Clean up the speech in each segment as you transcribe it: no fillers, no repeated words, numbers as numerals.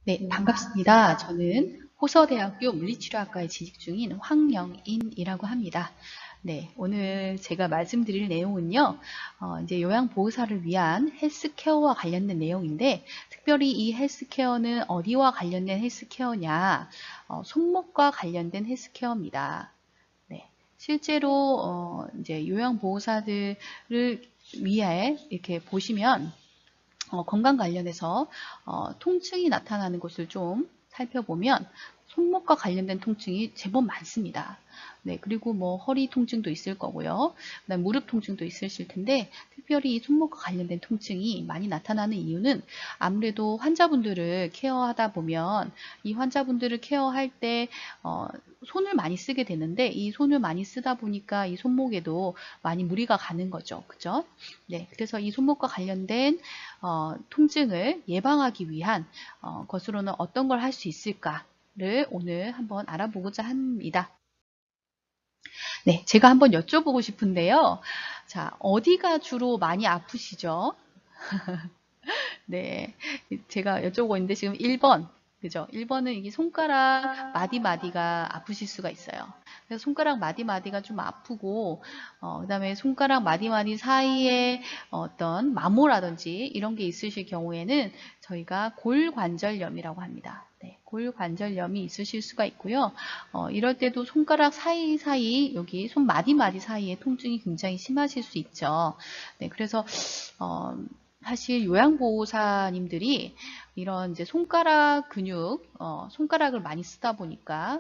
네, 반갑습니다. 저는 호서대학교 물리치료학과에 재직 중인 황영인이라고 합니다. 네, 오늘 제가 말씀드릴 내용은요, 이제 요양보호사를 위한 헬스케어와 관련된 내용인데, 특별히 이 헬스케어는 어디와 관련된 헬스케어냐, 손목과 관련된 헬스케어입니다. 네, 실제로, 이제 요양보호사들을 위해 이렇게 보시면, 건강 관련해서 통증이 나타나는 것을 좀 살펴보면 손목과 관련된 통증이 제법 많습니다. 네, 그리고 뭐 허리 통증도 있을 거고요. 그다음 무릎 통증도 있으실 텐데 특별히 이 손목과 관련된 통증이 많이 나타나는 이유는 아무래도 환자분들을 케어하다 보면 이 환자분들을 케어할 때 손을 많이 쓰게 되는데 이 손을 많이 쓰다 보니까 이 손목에도 많이 무리가 가는 거죠. 그죠? 네, 그래서 이 손목과 관련된 통증을 예방하기 위한 것으로는 어떤 걸 할 수 있을까를 오늘 한번 알아보고자 합니다. 네, 제가 한번 여쭤보고 싶은데요. 자, 어디가 주로 많이 아프시죠? 네, 제가 여쭤보고 있는데 지금 1번, 그죠? 1번은 이게 손가락 마디마디가 아프실 수가 있어요. 그래서 손가락 마디마디가 좀 아프고, 그다음에 손가락 마디마디 사이에 어떤 마모라든지 이런 게 있으실 경우에는 저희가 골관절염이라고 합니다. 네, 골관절염이 있으실 수가 있고요. 이럴 때도 손가락 사이사이 여기 손 마디마디 사이에 통증이 굉장히 심하실 수 있죠. 네, 그래서 어, 사실 요양보호사님들이 이런 이제 손가락 근육, 손가락을 많이 쓰다 보니까,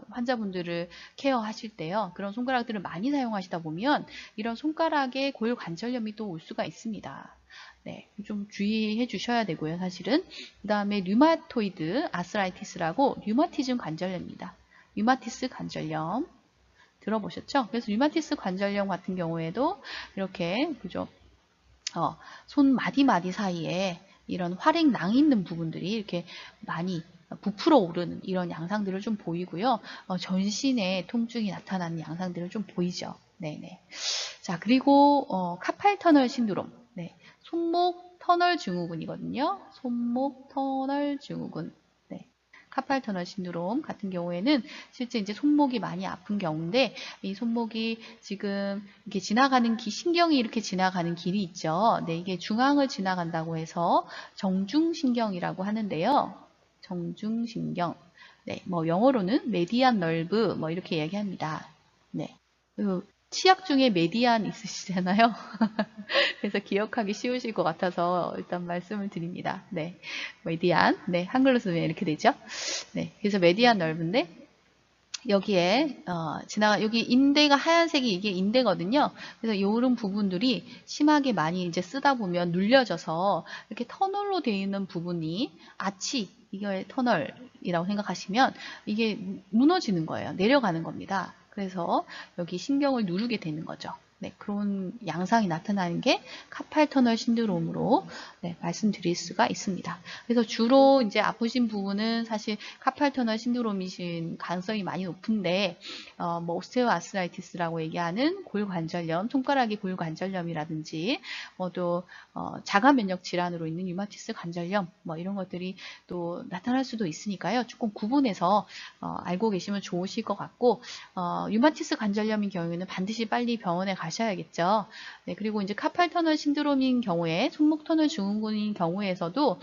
환자분들을 케어하실 때요. 그런 손가락들을 많이 사용하시다 보면 이런 손가락에 골관절염이 또 올 수가 있습니다. 네, 좀 주의해 주셔야 되고요, 사실은. 그 다음에 류마토이드 아스라이티스라고 류마티즘 관절염입니다. 류마티스 관절염 들어보셨죠? 그래서 류마티스 관절염 같은 경우에도 이렇게, 그죠? 손 마디마디 사이에 이런 활액낭 있는 부분들이 이렇게 많이 부풀어 오르는 이런 양상들을 좀 보이고요. 전신에 통증이 나타나는 양상들을 좀 보이죠. 네네. 자, 그리고 카팔 터널 신드롬. 네. 손목 터널 증후군이거든요. 손목 터널 증후군. 네. 카팔 터널 신드롬 같은 경우에는 실제 이제 손목이 많이 아픈 경우인데 이 손목이 지금 이렇게 지나가는 신경이 이렇게 지나가는 길이 있죠. 네, 이게 중앙을 지나간다고 해서 정중신경이라고 하는데요. 정중신경. 네, 뭐 영어로는 메디안 널브 뭐 이렇게 얘기합니다. 네. 그 치약 중에 메디안 있으시잖아요. 그래서 기억하기 쉬우실 것 같아서 일단 말씀을 드립니다. 네. 메디안. 네. 한글로 쓰면 이렇게 되죠. 네. 그래서 메디안 넓은데 여기에 여기 인대가 하얀색이 이게 인대거든요. 그래서 이런 부분들이 심하게 많이 이제 쓰다 보면 눌려져서 이렇게 터널로 되어 있는 부분이 아치 이게 터널이라고 생각하시면 이게 무너지는 거예요. 내려가는 겁니다. 그래서 여기 신경을 누르게 되는 거죠. 네, 그런 양상이 나타나는 게 카팔 터널 신드롬으로 네, 말씀드릴 수가 있습니다. 그래서 주로 이제 아프신 부분은 사실 카팔 터널 신드롬이신 가능성이 많이 높은데, 뭐 오스테오아스라이티스라고 얘기하는 골관절염, 손가락의 골관절염이라든지, 또 자가 면역 질환으로 있는 류마티스 관절염, 뭐 이런 것들이 또 나타날 수도 있으니까요. 조금 구분해서 알고 계시면 좋으실 것 같고, 류마티스 관절염인 경우에는 반드시 빨리 병원에 가셔야겠죠. 네, 그리고 이제 카팔 터널 신드롬인 경우에 손목 터널 증후군인 경우에서도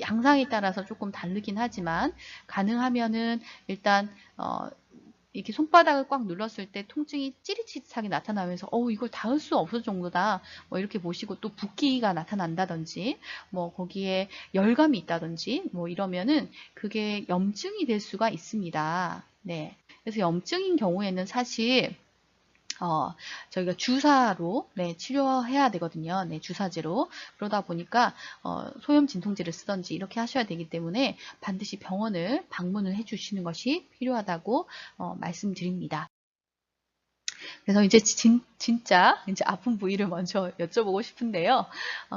양상에 따라서 조금 다르긴 하지만 가능하면은 일단 이렇게 손바닥을 꽉 눌렀을 때 통증이 찌릿찌릿하게 나타나면서 이걸 닿을 수 없을 정도다 뭐 이렇게 보시고 또 붓기가 나타난다든지 뭐 거기에 열감이 있다든지 뭐 이러면은 그게 염증이 될 수가 있습니다. 네. 그래서 염증인 경우에는 사실 저희가 주사로 네, 치료해야 되거든요. 네, 주사제로. 그러다 보니까 소염 진통제를 쓰던지 이렇게 하셔야 되기 때문에 반드시 병원을 방문을 해 주시는 것이 필요하다고 말씀드립니다. 그래서 이제 진짜 이제 아픈 부위를 먼저 여쭤보고 싶은데요.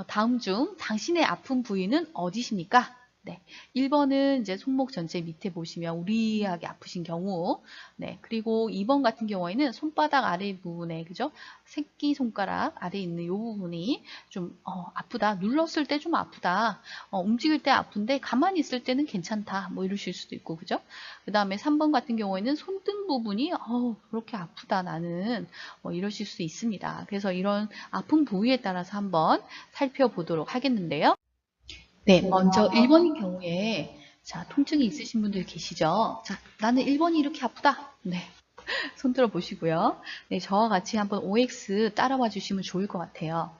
다음 중 당신의 아픈 부위는 어디십니까? 네, 1번은 이제 손목 전체 밑에 보시면 우리하게 아프신 경우, 네, 그리고 2번 같은 경우에는 손바닥 아래 부분에, 그죠? 새끼손가락 아래 있는 이 부분이 좀, 아프다. 눌렀을 때 좀 아프다. 움직일 때 아픈데 가만히 있을 때는 괜찮다. 뭐 이러실 수도 있고, 그죠? 그 다음에 3번 같은 경우에는 손등 부분이, 그렇게 아프다. 나는, 이러실 수 있습니다. 그래서 이런 아픈 부위에 따라서 한번 살펴보도록 하겠는데요. 네, 먼저 1번인 경우에 자, 통증이 있으신 분들 계시죠? 자, 나는 1번이 이렇게 아프다. 네, 손 들어 보시고요. 네, 저와 같이 한번 OX 따라와 주시면 좋을 것 같아요.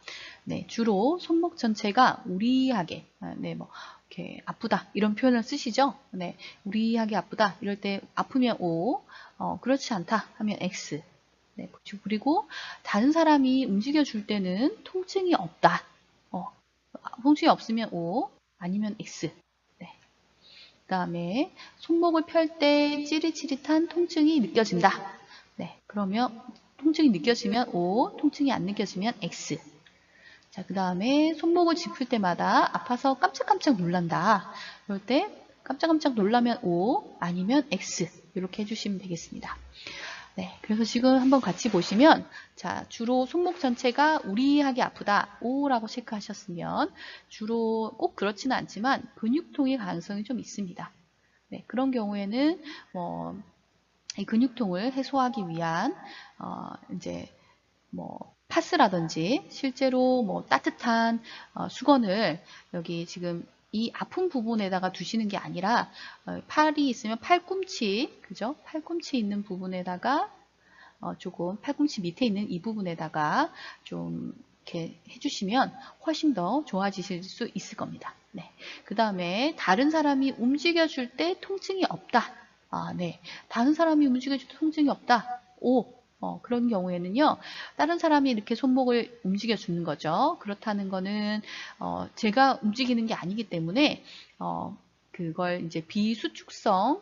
네, 주로 손목 전체가 우리하게, 네, 뭐 이렇게 아프다 이런 표현을 쓰시죠? 네, 우리하게 아프다 이럴 때 아프면 O, 그렇지 않다 하면 X. 네, 그리고 다른 사람이 움직여 줄 때는 통증이 없다. 통증이 없으면 O, 아니면 X. 네. 그 다음에 손목을 펼 때 찌릿찌릿한 통증이 느껴진다. 네. 그러면 통증이 느껴지면 O, 통증이 안 느껴지면 X. 자, 그 다음에 손목을 짚을 때마다 아파서 깜짝깜짝 놀란다. 그럴 때 깜짝깜짝 놀라면 O, 아니면 X. 이렇게 해주시면 되겠습니다. 네, 그래서 지금 한번 같이 보시면 자, 주로 손목 전체가 우리하게 아프다. O라고 체크하셨으면 주로 꼭 그렇지는 않지만 근육통의 가능성이 좀 있습니다. 네, 그런 경우에는 이 근육통을 해소하기 위한 이제 파스라든지 실제로 따뜻한 수건을 여기 지금 이 아픈 부분에다가 두시는 게 아니라 팔이 있으면 팔꿈치, 그죠? 팔꿈치 있는 부분에다가 조금 팔꿈치 밑에 있는 이 부분에다가 좀 이렇게 해주시면 훨씬 더 좋아지실 수 있을 겁니다. 네. 그 다음에 다른 사람이 움직여줄 때 통증이 없다. 네. 다른 사람이 움직여줄 때 통증이 없다. 그런 경우에는요, 다른 사람이 이렇게 손목을 움직여 주는 거죠. 그렇다는 거는, 제가 움직이는 게 아니기 때문에, 그걸 이제 비수축성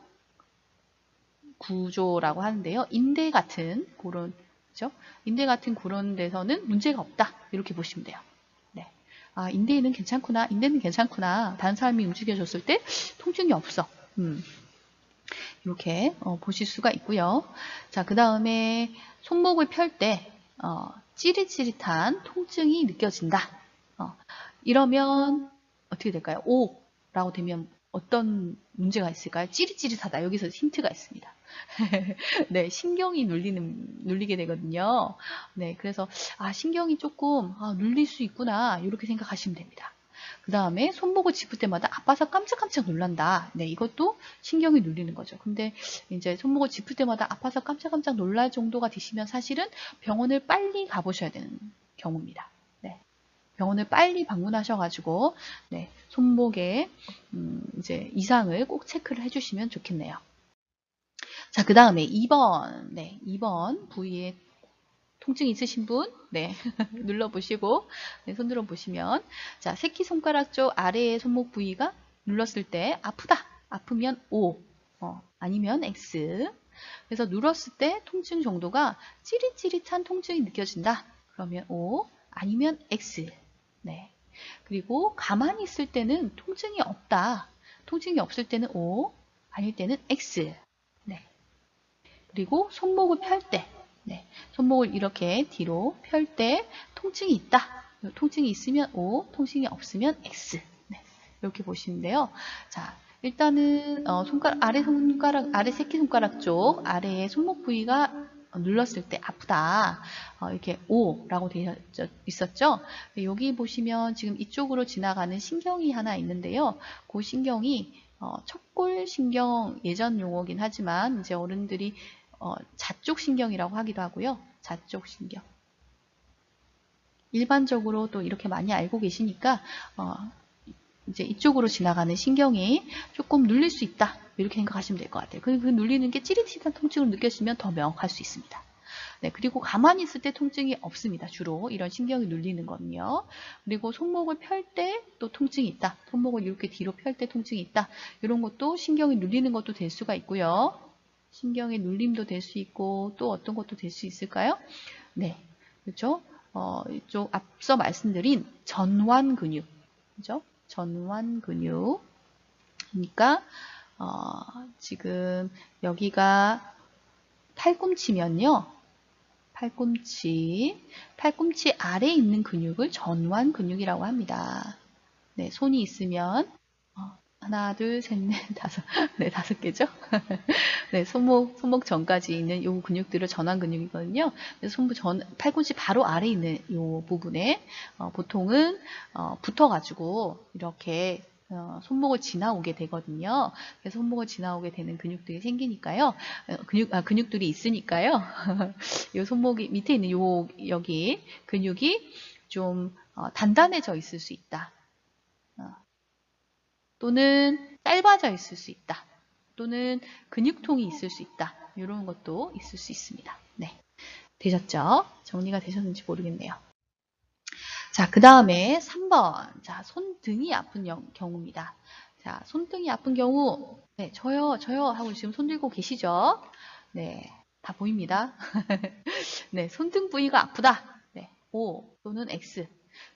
구조라고 하는데요. 인대 같은 그런, 그죠? 인대 같은 그런 데서는 문제가 없다. 이렇게 보시면 돼요. 네. 인대는 괜찮구나. 인대는 괜찮구나. 다른 사람이 움직여줬을 때 통증이 없어. 이렇게 보실 수가 있고요. 자, 그 다음에 손목을 펼 때 찌릿찌릿한 통증이 느껴진다. 이러면 어떻게 될까요? O라고 되면 어떤 문제가 있을까요? 찌릿찌릿하다. 여기서 힌트가 있습니다. 네, 신경이 눌리게 되거든요. 네, 그래서 신경이 조금 눌릴 수 있구나. 이렇게 생각하시면 됩니다. 그 다음에 손목을 짚을 때마다 아파서 깜짝깜짝 놀란다. 네, 이것도 신경이 눌리는 거죠. 근데 이제 손목을 짚을 때마다 아파서 깜짝깜짝 놀랄 정도가 되시면 사실은 병원을 빨리 가보셔야 되는 경우입니다. 네, 병원을 빨리 방문하셔가지고 네, 손목에 이제 이상을 꼭 체크를 해주시면 좋겠네요. 자, 그 다음에 2번, 네, 2번 부위에 통증 있으신 분, 네, 눌러보시고, 네, 손 들어보시면, 자, 새끼손가락 쪽 아래의 손목 부위가 눌렀을 때 아프다. 아프면 O, 아니면 X. 그래서 눌렀을 때 통증 정도가 찌릿찌릿한 통증이 느껴진다. 그러면 O, 아니면 X. 네. 그리고 가만히 있을 때는 통증이 없다. 통증이 없을 때는 O, 아닐 때는 X. 네. 그리고 손목을 펼 때, 네, 손목을 이렇게 뒤로 펼 때 통증이 있다. 통증이 있으면 O, 통증이 없으면 X. 네, 이렇게 보시는데요. 자, 일단은 아래 새끼손가락 쪽 아래의 손목 부위가 눌렀을 때 아프다. 이렇게 O라고 되어 있었죠. 여기 보시면 지금 이쪽으로 지나가는 신경이 하나 있는데요. 그 신경이 척골신경 예전 용어긴 하지만 이제 어른들이 자쪽신경이라고 하기도 하고요. 자쪽신경. 일반적으로 또 이렇게 많이 알고 계시니까 이제 이쪽으로 지나가는 신경이 조금 눌릴 수 있다. 이렇게 생각하시면 될 것 같아요. 그 눌리는 게 찌릿찌릿한 통증을 느껴지면 더 명확할 수 있습니다. 네, 그리고 가만히 있을 때 통증이 없습니다. 주로 이런 신경이 눌리는 거는요. 그리고 손목을 펼 때 또 통증이 있다. 손목을 이렇게 뒤로 펼 때 통증이 있다. 이런 것도 신경이 눌리는 것도 될 수가 있고요. 신경의 눌림도 될 수 있고 또 어떤 것도 될 수 있을까요? 네, 그렇죠? 이쪽 앞서 말씀드린 전완 근육, 그죠? 전완 근육. 그러니까 지금 여기가 팔꿈치면요. 팔꿈치 아래에 있는 근육을 전완 근육이라고 합니다. 네, 손이 있으면 하나, 둘, 셋, 넷, 다섯, 네, 5개죠? 네, 손목 전까지 있는 요 근육들을 전완 근육이거든요. 그래서 팔꿈치 바로 아래에 있는 요 부분에 보통은 붙어가지고 이렇게 손목을 지나오게 되거든요. 그래서 손목을 지나오게 되는 근육들이 생기니까요. 근육들이 있으니까요. 요 손목이 밑에 있는 여기 근육이 좀 단단해져 있을 수 있다. 또는 짧아져 있을 수 있다. 또는 근육통이 있을 수 있다. 이런 것도 있을 수 있습니다. 네. 되셨죠? 정리가 되셨는지 모르겠네요. 자, 그 다음에 3번. 자, 손등이 아픈 경우입니다. 자, 손등이 아픈 경우, 네, 저요 하고 지금 손 들고 계시죠? 네, 다 보입니다. 네, 손등 부위가 아프다. 네, O 또는 X.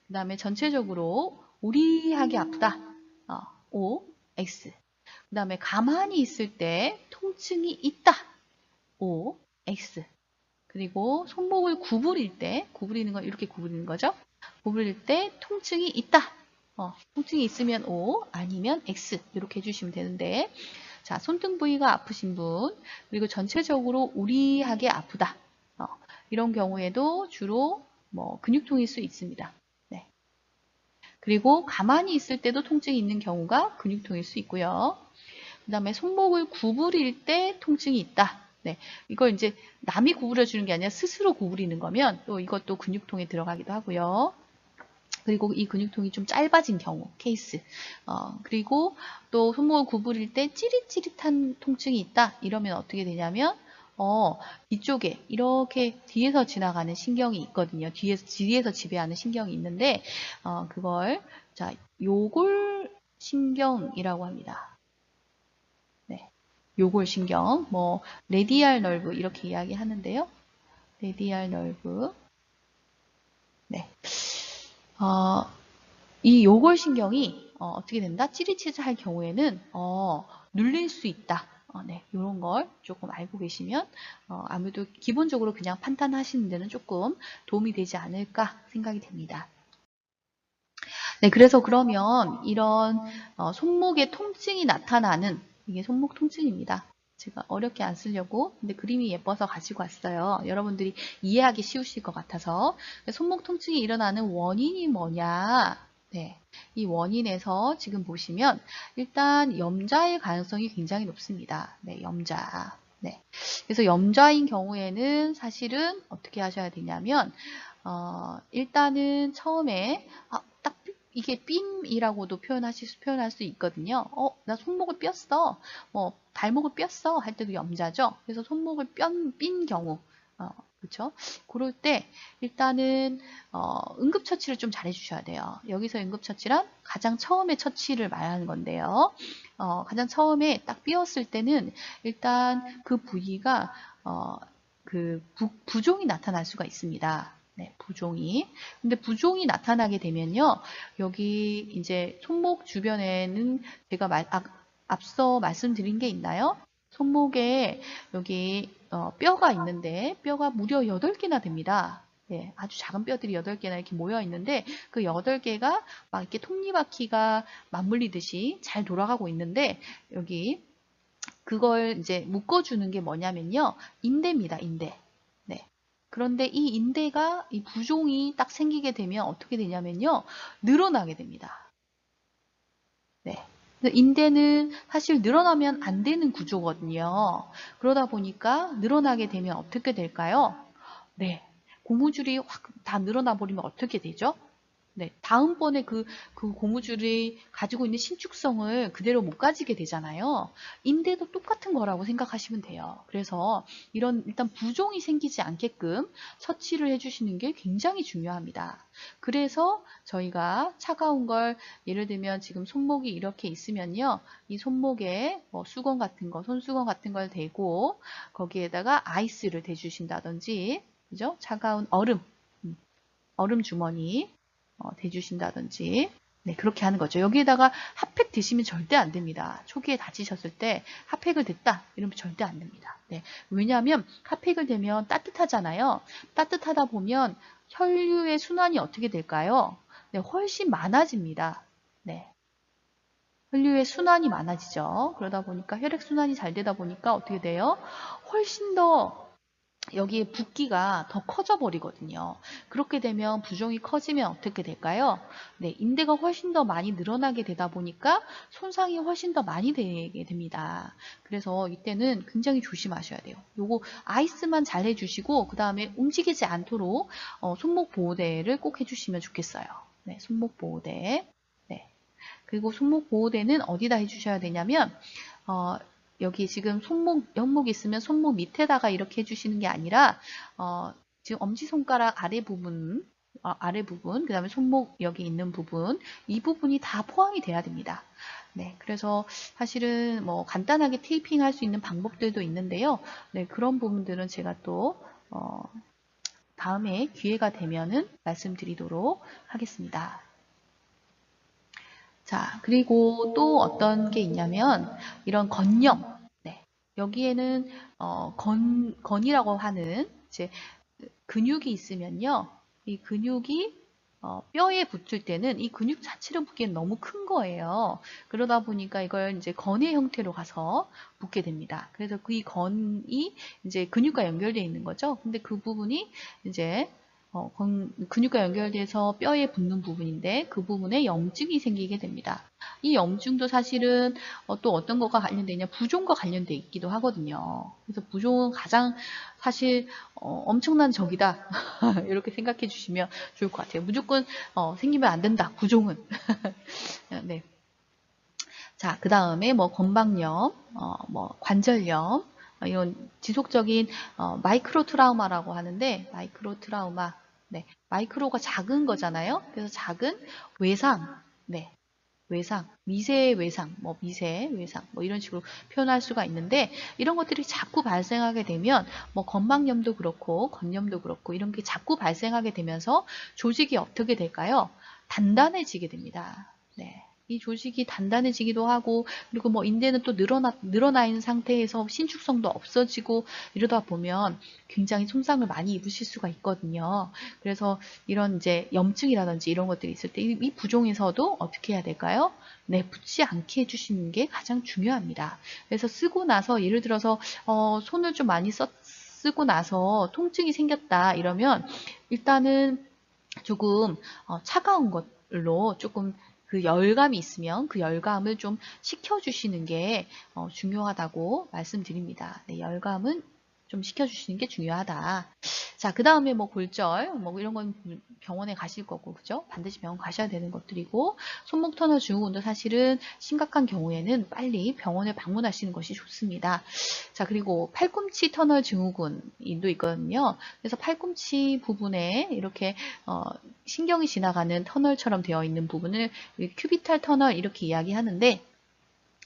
그 다음에 전체적으로 우리하게 아프다. O, X. 그 다음에 가만히 있을 때 통증이 있다. O, X. 그리고 손목을 구부리는 건 이렇게 구부리는 거죠. 구부릴 때 통증이 있다. 통증이 있으면 O, 아니면 X. 이렇게 해주시면 되는데, 자, 손등 부위가 아프신 분, 그리고 전체적으로 우리하게 아프다. 이런 경우에도 주로 근육통일 수 있습니다. 네. 그리고 가만히 있을 때도 통증이 있는 경우가 근육통일 수 있고요. 그 다음에 손목을 구부릴 때 통증이 있다. 네, 이걸 이제 남이 구부려주는 게 아니라 스스로 구부리는 거면 또 이것도 근육통에 들어가기도 하고요. 그리고 이 근육통이 좀 짧아진 경우, 케이스. 그리고 또 손목을 구부릴 때 찌릿찌릿한 통증이 있다. 이러면 어떻게 되냐면, 이쪽에 이렇게 뒤에서 지나가는 신경이 있거든요. 뒤에서 지배하는 신경이 있는데, 그걸, 자, 요골신경이라고 합니다. 네. 요골신경, 레디알 널브 이렇게 이야기하는데요. 레디알 널브. 네. 이 요골신경이 어떻게 된다? 찌릿찌릿할 경우에는 눌릴 수 있다. 네, 이런 걸 조금 알고 계시면 아무래도 기본적으로 그냥 판단하시는 데는 조금 도움이 되지 않을까 생각이 됩니다. 네, 그래서 그러면 이런 손목에 통증이 나타나는 이게 손목 통증입니다. 제가 어렵게 안 쓰려고 근데 그림이 예뻐서 가지고 왔어요. 여러분들이 이해하기 쉬우실 것 같아서 손목 통증이 일어나는 원인이 뭐냐? 네, 이 원인에서 지금 보시면 일단 염자일 가능성이 굉장히 높습니다. 네, 염자. 네, 그래서 염자인 경우에는 사실은 어떻게 하셔야 되냐면 일단은 처음에 딱 이게 삔이라고도 표현할 수 있거든요. 나 손목을 삐었어. 발목을 삐었어. 할 때도 염자죠. 그래서 손목을 삔 경우. 그렇죠? 그럴 때 일단은 응급처치를 좀 잘 해주셔야 돼요. 여기서 응급처치란 가장 처음에 처치를 말하는 건데요. 가장 처음에 딱 삐었을 때는 일단 그 부위가 부종이 나타날 수가 있습니다. 네, 부종이. 근데 부종이 나타나게 되면요. 여기 이제 손목 주변에는 제가 앞서 말씀드린 게 있나요? 손목에 여기 뼈가 있는데 뼈가 무려 8개나 됩니다. 네, 아주 작은 뼈들이 8개나 이렇게 모여 있는데 그 8개가 막 이렇게 톱니바퀴가 맞물리듯이 잘 돌아가고 있는데 여기 그걸 이제 묶어주는 게 뭐냐면요. 인대입니다. 인대. 네. 그런데 이 인대가 이 부종이 딱 생기게 되면 어떻게 되냐면요. 늘어나게 됩니다. 네. 인대는 사실 늘어나면 안 되는 구조거든요. 그러다 보니까 늘어나게 되면 어떻게 될까요? 네. 고무줄이 확 다 늘어나 버리면 어떻게 되죠? 네, 다음번에 그 고무줄이 가지고 있는 신축성을 그대로 못 가지게 되잖아요. 인대도 똑같은 거라고 생각하시면 돼요. 그래서 일단 부종이 생기지 않게끔 처치를 해주시는 게 굉장히 중요합니다. 그래서 저희가 차가운 걸 예를 들면 지금 손목이 이렇게 있으면요. 이 손목에 수건 같은 거, 손수건 같은 걸 대고 거기에다가 아이스를 대주신다든지 그죠? 차가운 얼음 주머니 대주신다든지 네, 그렇게 하는 거죠. 여기에다가 핫팩 드시면 절대 안 됩니다. 초기에 다치셨을 때 핫팩을 댔다 이러면 절대 안 됩니다. 네, 왜냐하면 핫팩을 대면 따뜻하잖아요. 따뜻하다 보면 혈류의 순환이 어떻게 될까요? 네, 훨씬 많아집니다. 네, 혈류의 순환이 많아지죠. 그러다 보니까 혈액순환이 잘 되다 보니까 어떻게 돼요? 훨씬 더 여기에 붓기가 더 커져 버리거든요. 그렇게 되면 부종이 커지면 어떻게 될까요? 네, 인대가 훨씬 더 많이 늘어나게 되다 보니까 손상이 훨씬 더 많이 되게 됩니다. 그래서 이때는 굉장히 조심하셔야 돼요. 요거 아이스만 잘 해주시고 그 다음에 움직이지 않도록 손목 보호대를 꼭 해주시면 좋겠어요. 네, 손목 보호대. 네. 그리고 손목 보호대는 어디다 해주셔야 되냐면 여기 지금 손목, 연목 있으면 손목 밑에다가 이렇게 해주시는 게 아니라 지금 엄지손가락 아래 부분, 그 다음에 손목 여기 있는 부분, 이 부분이 다 포함이 돼야 됩니다. 네, 그래서 사실은 뭐 간단하게 테이핑 할 수 있는 방법들도 있는데요. 네, 그런 부분들은 제가 또 다음에 기회가 되면은 말씀드리도록 하겠습니다. 자, 그리고 또 어떤 게 있냐면 이런 건염. 네. 여기에는 건이라고 하는 이제 근육이 있으면요. 이 근육이 뼈에 붙을 때는 이 근육 자체로 붙기엔 너무 큰 거예요. 그러다 보니까 이걸 이제 건의 형태로 가서 붙게 됩니다. 그래서 그 이 건이 이제 근육과 연결되어 있는 거죠. 근데 그 부분이 이제 근육과 연결돼서 뼈에 붙는 부분인데 그 부분에 염증이 생기게 됩니다. 이 염증도 사실은 또 어떤 거가 관련되냐 부종과 관련돼 있기도 하거든요. 그래서 부종은 가장 사실 엄청난 적이다 이렇게 생각해 주시면 좋을 것 같아요. 무조건 생기면 안 된다 부종은. 네. 자, 그 다음에 뭐 건박염, 뭐 관절염 이런 지속적인 마이크로 트라우마라고 하는데 마이크로 트라우마. 네, 마이크로가 작은 거잖아요. 그래서 작은 외상, 네, 외상, 미세 외상, 뭐 미세 외상, 뭐 이런 식으로 표현할 수가 있는데 이런 것들이 자꾸 발생하게 되면 뭐 건막염도 그렇고 건염도 그렇고 이런 게 자꾸 발생하게 되면서 조직이 어떻게 될까요? 단단해지게 됩니다. 네. 이 조직이 단단해지기도 하고 그리고 뭐 인대는 또 늘어나 있는 상태에서 신축성도 없어지고 이러다 보면 굉장히 손상을 많이 입으실 수가 있거든요. 그래서 이런 이제 염증이라든지 이런 것들이 있을 때 이 부종에서도 어떻게 해야 될까요? 네, 붙지 않게 해주시는 게 가장 중요합니다. 그래서 쓰고 나서 예를 들어서 손을 좀 많이 쓰고 나서 통증이 생겼다 이러면 일단은 조금 차가운 걸로 조금 그 열감이 있으면 그 열감을 좀 식혀주시는 게 중요하다고 말씀드립니다. 네, 열감은 좀 식혀주시는 게 중요하다. 자, 그 다음에 뭐 골절, 뭐 이런 건 병원에 가실 거고, 그죠? 반드시 병원 가셔야 되는 것들이고, 손목 터널 증후군도 사실은 심각한 경우에는 빨리 병원을 방문하시는 것이 좋습니다. 자, 그리고 팔꿈치 터널 증후군도 있거든요. 그래서 팔꿈치 부분에 이렇게 신경이 지나가는 터널처럼 되어 있는 부분을 큐비탈 터널 이렇게 이야기하는데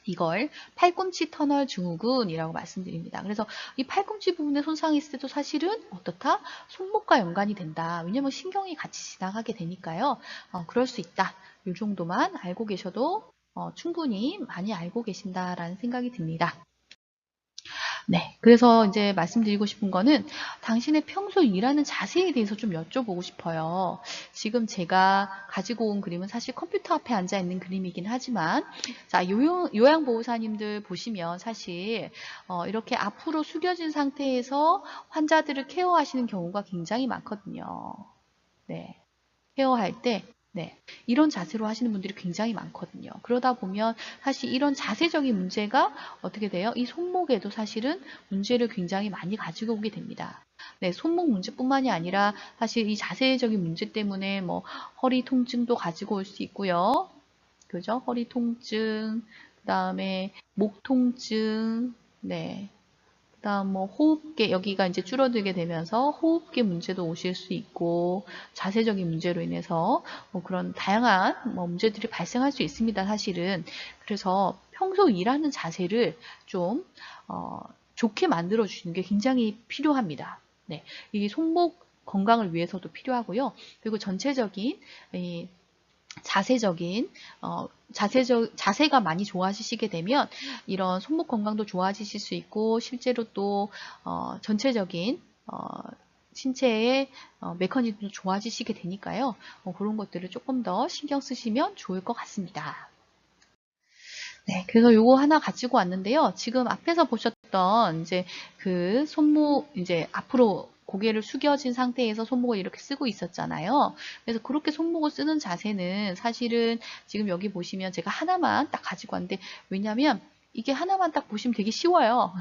이걸 팔꿈치 터널 증후군이라고 말씀드립니다. 그래서 이 팔꿈치 부분에 손상이 있을 때도 사실은 어떻다? 손목과 연관이 된다. 왜냐면 신경이 같이 지나가게 되니까요. 그럴 수 있다. 이 정도만 알고 계셔도 충분히 많이 알고 계신다라는 생각이 듭니다. 네, 그래서 이제 말씀드리고 싶은 거는 당신의 평소 일하는 자세에 대해서 좀 여쭤보고 싶어요. 지금 제가 가지고 온 그림은 사실 컴퓨터 앞에 앉아 있는 그림이긴 하지만, 자, 요양보호사님들 보시면 사실 이렇게 앞으로 숙여진 상태에서 환자들을 케어하시는 경우가 굉장히 많거든요. 네, 케어할 때 네, 이런 자세로 하시는 분들이 굉장히 많거든요. 그러다 보면 사실 이런 자세적인 문제가 어떻게 돼요? 이 손목에도 사실은 문제를 굉장히 많이 가지고 오게 됩니다. 네, 손목 문제뿐만이 아니라 사실 이 자세적인 문제 때문에 뭐 허리 통증도 가지고 올 수 있고요. 그죠? 허리 통증, 그 다음에 목 통증, 네, 그다음 뭐 호흡계 여기가 이제 줄어들게 되면서 호흡계 문제도 오실 수 있고 자세적인 문제로 인해서 뭐 그런 다양한 뭐 문제들이 발생할 수 있습니다. 사실은 그래서 평소 일하는 자세를 좀 좋게 만들어 주시는 게 굉장히 필요합니다. 네, 이 손목 건강을 위해서도 필요하고요. 그리고 전체적인 이 자세적인 자세가 많이 좋아지시게 되면 이런 손목 건강도 좋아지실 수 있고 실제로 또 전체적인 신체의 메커니즘도 좋아지시게 되니까요. 그런 것들을 조금 더 신경 쓰시면 좋을 것 같습니다. 네, 그래서 요거 하나 가지고 왔는데요. 지금 앞에서 보셨던 이제 그 손목 이제 앞으로 고개를 숙여진 상태에서 손목을 이렇게 쓰고 있었잖아요. 그래서 그렇게 손목을 쓰는 자세는 사실은 지금 여기 보시면 제가 하나만 딱 가지고 왔는데 왜냐면 이게 하나만 딱 보시면 되게 쉬워요.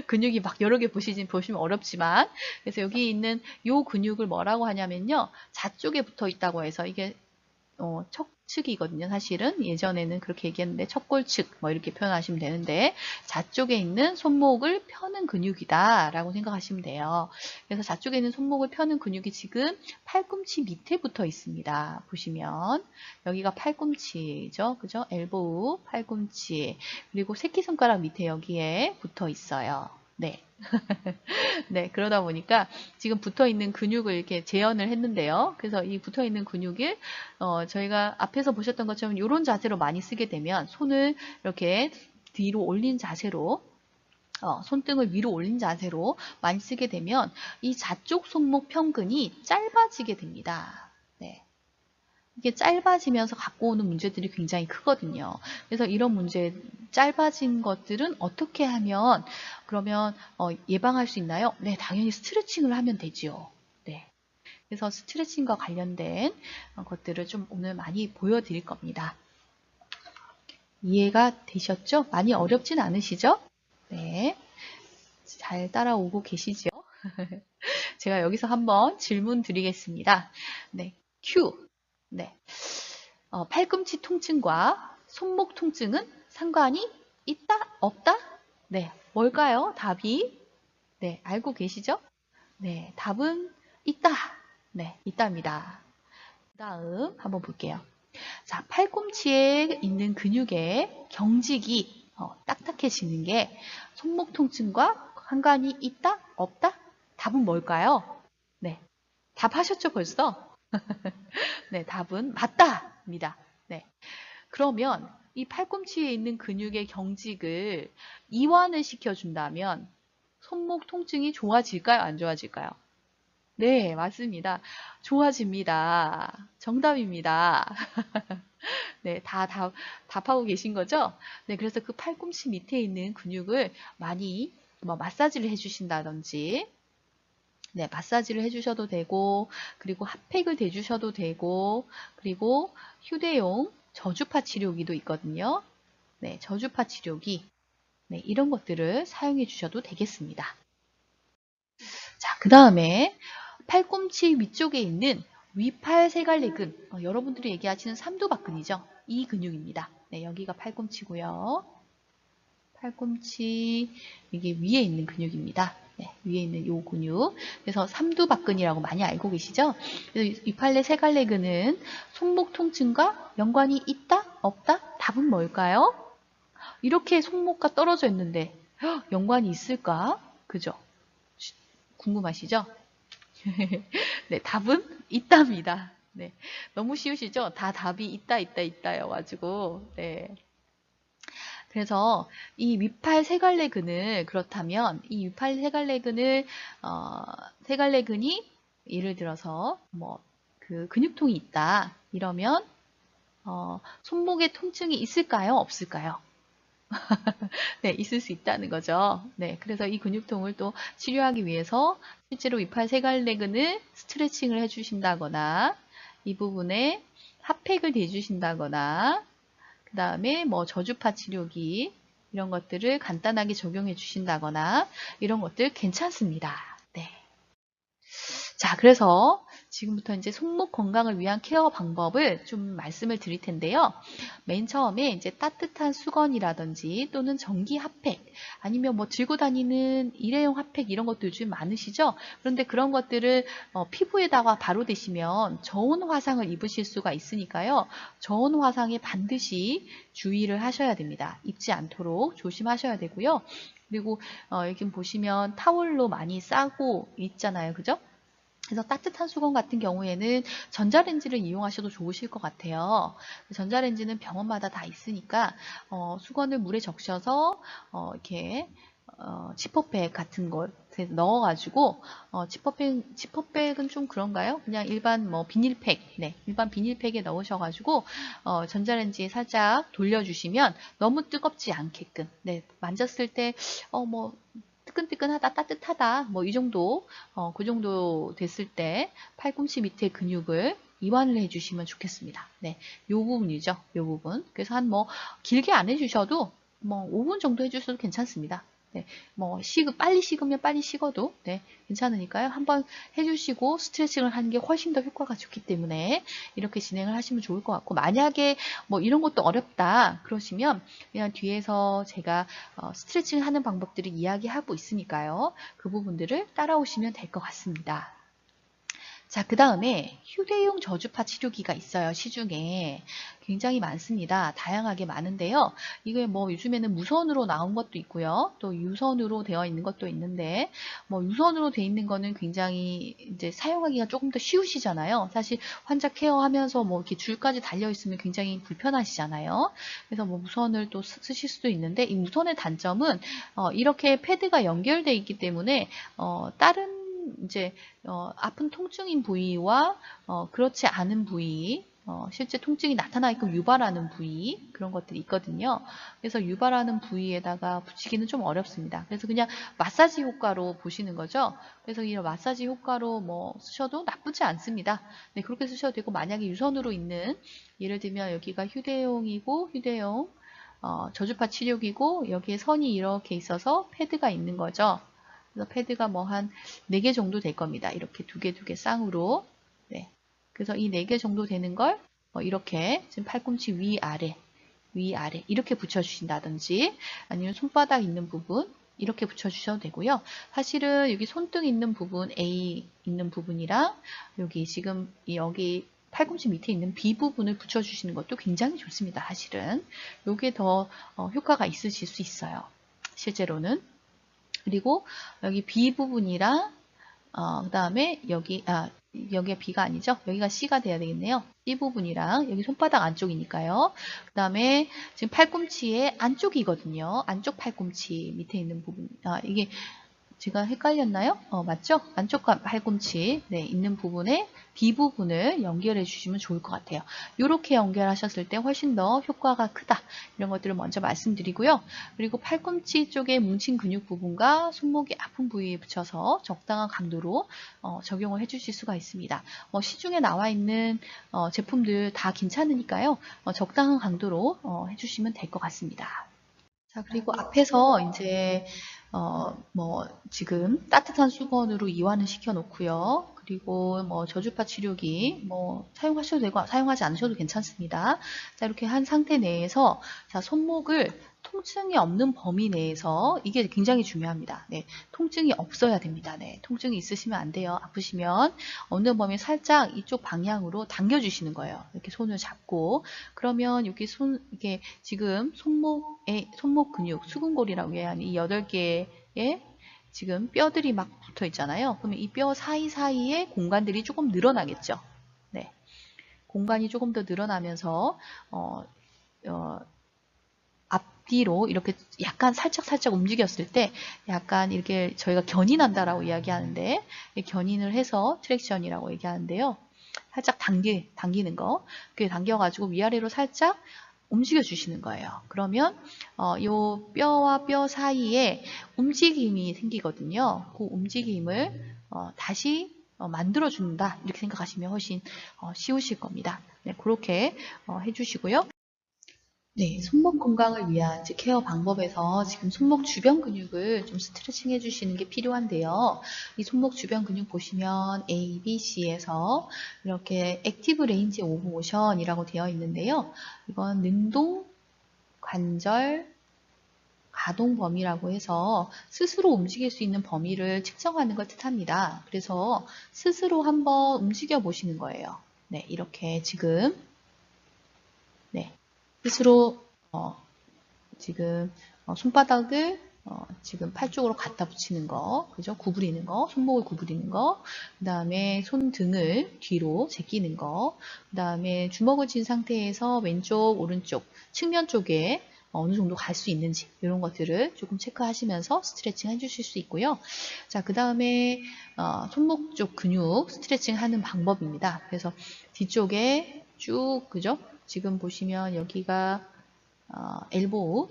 근육이 막 여러 개 보시면 어렵지만 그래서 여기 있는 요 근육을 뭐라고 하냐면요. 좌 쪽에 붙어 있다고 해서 이게 척측이거든요. 사실은 예전에는 그렇게 얘기했는데 척골측 뭐 이렇게 표현하시면 되는데 좌쪽에 있는 손목을 펴는 근육이다 라고 생각하시면 돼요. 그래서 좌쪽에 있는 손목을 펴는 근육이 지금 팔꿈치 밑에 붙어 있습니다. 보시면 여기가 팔꿈치죠. 그죠? 엘보우, 팔꿈치 그리고 새끼손가락 밑에 여기에 붙어 있어요. 네. 네, 그러다 보니까 지금 붙어 있는 근육을 이렇게 재현을 했는데요. 그래서 이 붙어 있는 근육을 저희가 앞에서 보셨던 것처럼 이런 자세로 많이 쓰게 되면 손을 이렇게 뒤로 올린 자세로 손등을 위로 올린 자세로 많이 쓰게 되면 이 좌쪽 손목 평근이 짧아지게 됩니다. 네. 이게 짧아지면서 갖고 오는 문제들이 굉장히 크거든요. 그래서 이런 문제, 짧아진 것들은 어떻게 하면 그러면 예방할 수 있나요? 네, 당연히 스트레칭을 하면 되지요. 네. 그래서 스트레칭과 관련된 것들을 좀 오늘 많이 보여드릴 겁니다. 이해가 되셨죠? 많이 어렵진 않으시죠? 네. 잘 따라오고 계시죠? 제가 여기서 한번 질문 드리겠습니다. 네. Q. 네. 팔꿈치 통증과 손목 통증은 상관이 있다? 없다? 네. 뭘까요? 답이? 네. 알고 계시죠? 네. 답은 있다. 네. 있답니다. 그 다음 한번 볼게요. 자, 팔꿈치에 있는 근육의 경직이 딱딱해지는 게 손목 통증과 상관이 있다? 없다? 답은 뭘까요? 네. 답하셨죠, 벌써? 네, 답은 맞다입니다. 네. 그러면 이 팔꿈치에 있는 근육의 경직을 이완을 시켜준다면 손목 통증이 좋아질까요? 안 좋아질까요? 네, 맞습니다. 좋아집니다. 정답입니다. 네, 답하고 계신 거죠? 네, 그래서 그 팔꿈치 밑에 있는 근육을 많이 뭐 마사지를 해주신다든지, 네, 마사지를 해주셔도 되고, 그리고 핫팩을 대주셔도 되고, 그리고 휴대용 저주파 치료기도 있거든요. 네, 저주파 치료기. 네, 이런 것들을 사용해 주셔도 되겠습니다. 자, 그 다음에 팔꿈치 위쪽에 있는 위팔 세갈래근, 여러분들이 얘기하시는 삼두박근이죠. 이 근육입니다. 네, 여기가 팔꿈치고요. 팔꿈치 이게 위에 있는 근육입니다. 네, 위에 있는 요 근육. 그래서 삼두박근이라고 많이 알고 계시죠? 그래서 위팔레 세갈래근은 손목 통증과 연관이 있다? 없다? 답은 뭘까요? 이렇게 손목과 떨어져 있는데 연관이 있을까? 그죠? 궁금하시죠? 네, 답은 있답니다. 네, 너무 쉬우시죠? 다 답이 있다여가지고, 네. 그래서 이 위팔 세갈래근을 그렇다면 이 위팔 세갈래근을 세갈래근이 예를 들어서 뭐 그 근육통이 있다 이러면 손목에 통증이 있을까요? 없을까요? 네, 있을 수 있다는 거죠. 네, 그래서 이 근육통을 또 치료하기 위해서 실제로 위팔 세갈래근을 스트레칭을 해주신다거나 이 부분에 핫팩을 대주신다거나 그 다음에 뭐 저주파 치료기 이런 것들을 간단하게 적용해 주신다거나 이런 것들 괜찮습니다. 네. 자, 그래서 지금부터 이제 손목 건강을 위한 케어 방법을 좀 말씀을 드릴 텐데요. 맨 처음에 이제 따뜻한 수건이라든지 또는 전기 핫팩 아니면 뭐 들고 다니는 일회용 핫팩 이런 것도 요즘 많으시죠? 그런데 그런 것들을 피부에다가 바로 대시면 저온 화상을 입으실 수가 있으니까요. 저온 화상에 반드시 주의를 하셔야 됩니다. 입지 않도록 조심하셔야 되고요. 그리고 여기 보시면 타월로 많이 싸고 있잖아요. 그죠? 그래서 따뜻한 수건 같은 경우에는 전자레인지를 이용하셔도 좋으실 것 같아요. 전자레인지는 병원마다 다 있으니까 수건을 물에 적셔서 이렇게 지퍼백 같은 것에 넣어가지고 지퍼백은 좀 그런가요? 그냥 일반 뭐 비닐팩, 네, 일반 비닐팩에 넣으셔가지고 전자레인지에 살짝 돌려주시면 너무 뜨겁지 않게끔, 네, 만졌을 때 뭐 뜨끈뜨끈하다, 따뜻하다, 뭐 이 정도, 그 정도 됐을 때 팔꿈치 밑에 근육을 이완을 해주시면 좋겠습니다. 네, 요 부분이죠, 요 부분. 그래서 한 뭐 길게 안 해주셔도 뭐 5분 정도 해주셔도 괜찮습니다. 네, 뭐 빨리 식으면 빨리 식어도 네, 괜찮으니까요. 한번 해주시고 스트레칭을 하는 게 훨씬 더 효과가 좋기 때문에 이렇게 진행을 하시면 좋을 것 같고, 만약에 뭐 이런 것도 어렵다 그러시면 그냥 뒤에서 제가 스트레칭 하는 방법들을 이야기하고 있으니까요. 그 부분들을 따라오시면 될 것 같습니다. 자, 그 다음에 휴대용 저주파 치료기가 있어요. 시중에 굉장히 많습니다. 다양하게 많은데요. 이게 뭐 요즘에는 무선으로 나온 것도 있고요. 또 유선으로 되어 있는 것도 있는데, 뭐 유선으로 되어 있는 거는 굉장히 이제 사용하기가 조금 더 쉬우시잖아요. 사실 환자 케어하면서 뭐 이렇게 줄까지 달려 있으면 굉장히 불편하시잖아요. 그래서 뭐 무선을 또 쓰실 수도 있는데, 이 무선의 단점은 이렇게 패드가 연결되어 있기 때문에 다른 이제 아픈 통증인 부위와 그렇지 않은 부위, 실제 통증이 나타나게끔 유발하는 부위, 그런 것들이 있거든요. 그래서 유발하는 부위에다가 붙이기는 좀 어렵습니다. 그래서 그냥 마사지 효과로 보시는 거죠. 그래서 이 마사지 효과로 뭐 쓰셔도 나쁘지 않습니다. 네, 그렇게 쓰셔도 되고, 만약에 유선으로 있는, 예를 들면 여기가 휴대용 저주파 치료기고 여기에 선이 이렇게 있어서 패드가 있는 거죠. 그래서 패드가 뭐 한 4개 정도 될 겁니다. 이렇게 두 개 쌍으로. 네. 그래서 이 4개 정도 되는 걸 이렇게 지금 팔꿈치 위아래 이렇게 붙여주신다든지, 아니면 손바닥 있는 부분 이렇게 붙여주셔도 되고요. 사실은 여기 손등 있는 부분, A 있는 부분이랑 여기 지금 여기 팔꿈치 밑에 있는 B 부분을 붙여주시는 것도 굉장히 좋습니다. 사실은 이게 더 효과가 있으실 수 있어요. 실제로는. 그리고 여기 B 부분이랑 그 다음에 여기가 B가 아니죠? 여기가 C가 돼야 되겠네요. C 부분이랑 여기 손바닥 안쪽이니까요. 그 다음에 지금 팔꿈치의 안쪽이거든요. 안쪽 팔꿈치 밑에 있는 부분. 이게 제가 헷갈렸나요? 맞죠? 안쪽 팔꿈치 있는 부분에 B 부분을 연결해 주시면 좋을 것 같아요. 이렇게 연결하셨을 때 훨씬 더 효과가 크다. 이런 것들을 먼저 말씀드리고요. 그리고 팔꿈치 쪽에 뭉친 근육 부분과 손목이 아픈 부위에 붙여서 적당한 강도로 적용을 해 주실 수가 있습니다. 시중에 나와 있는 제품들 다 괜찮으니까요. 적당한 강도로 해주시면 될 것 같습니다. 자, 그리고 앞에서 이제 지금 따뜻한 수건으로 이완을 시켜 놓고요. 그리고 저주파 치료기 사용하셔도 되고 사용하지 않으셔도 괜찮습니다. 자, 이렇게 한 상태 내에서 자, 손목을 통증이 없는 범위 내에서, 이게 굉장히 중요합니다. 네, 통증이 없어야 됩니다. 네, 통증이 있으시면 안 돼요. 아프시면 없는 범위 살짝 이쪽 방향으로 당겨 주시는 거예요. 이렇게 손을 잡고, 그러면 여기 이게 지금 손목 근육, 수근골이라고 해야 하는 이 8개의 지금 뼈들이 막 붙어 있잖아요. 그러면 이 뼈 사이사이에 공간들이 조금 늘어나겠죠. 네. 공간이 조금 더 늘어나면서, 앞뒤로 이렇게 약간 살짝 움직였을 때 약간 이렇게 저희가 견인한다라고 이야기하는데, 견인을 해서 트랙션이라고 얘기하는데요. 살짝 당기는 거. 그게 당겨가지고 위아래로 살짝 움직여 주시는 거예요. 그러면 요 뼈와 뼈 사이에 움직임이 생기거든요. 그 움직임을 다시 만들어 준다, 이렇게 생각하시면 훨씬 쉬우실 겁니다. 네, 그렇게 해주시고요. 네, 손목 건강을 위한 케어 방법에서 지금 손목 주변 근육을 좀 스트레칭 해주시는 게 필요한데요. 이 손목 주변 근육 보시면 A, B, C에서 이렇게 액티브 레인지 오브 모션이라고 되어 있는데요. 이건 능동, 관절, 가동 범위라고 해서 스스로 움직일 수 있는 범위를 측정하는 걸 뜻합니다. 그래서 스스로 한번 움직여 보시는 거예요. 네, 이렇게 지금 스스로 지금 손바닥을 지금 팔 쪽으로 갖다 붙이는 거, 그죠? 구부리는 거, 손목을 구부리는 거, 그 다음에 손등을 뒤로 제끼는 거, 그 다음에 주먹을 쥔 상태에서 왼쪽, 오른쪽, 측면 쪽에 어느 정도 갈 수 있는지 이런 것들을 조금 체크하시면서 스트레칭 해주실 수 있고요. 자, 그 다음에 손목 쪽 근육 스트레칭 하는 방법입니다. 그래서 뒤쪽에 쭉, 그죠? 지금 보시면 여기가 엘보우,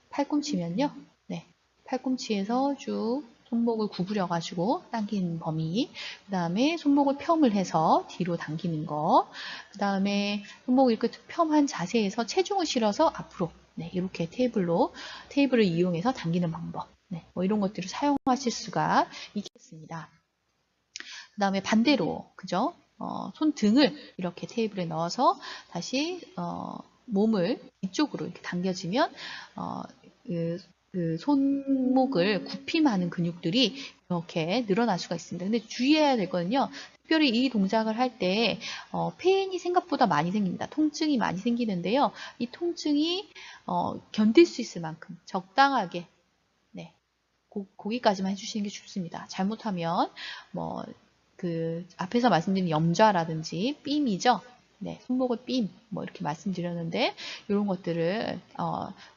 팔꿈치면요. 네, 팔꿈치에서 쭉 손목을 구부려가지고 당기는 범위, 그 다음에 손목을 펴을 해서 뒤로 당기는 거, 그 다음에 손목을 이렇게 펴한 자세에서 체중을 실어서 앞으로, 네, 이렇게 테이블을 이용해서 당기는 방법, 네, 뭐 이런 것들을 사용하실 수가 있겠습니다. 그 다음에 반대로, 그죠? 손등을 이렇게 테이블에 넣어서 다시 몸을 이쪽으로 이렇게 당겨지면 그 손목을 굽힘하는 근육들이 이렇게 늘어날 수가 있습니다. 근데 주의해야 될 거는요. 특별히 이 동작을 할 때 페인이 생각보다 많이 생깁니다. 통증이 많이 생기는데요. 이 통증이 견딜 수 있을 만큼 적당하게, 네, 거기까지만 해주시는 게 좋습니다. 잘못하면 그 앞에서 말씀드린 염좌라든지 삨이죠. 네, 손목을 삨, 뭐 이렇게 말씀드렸는데 이런 것들을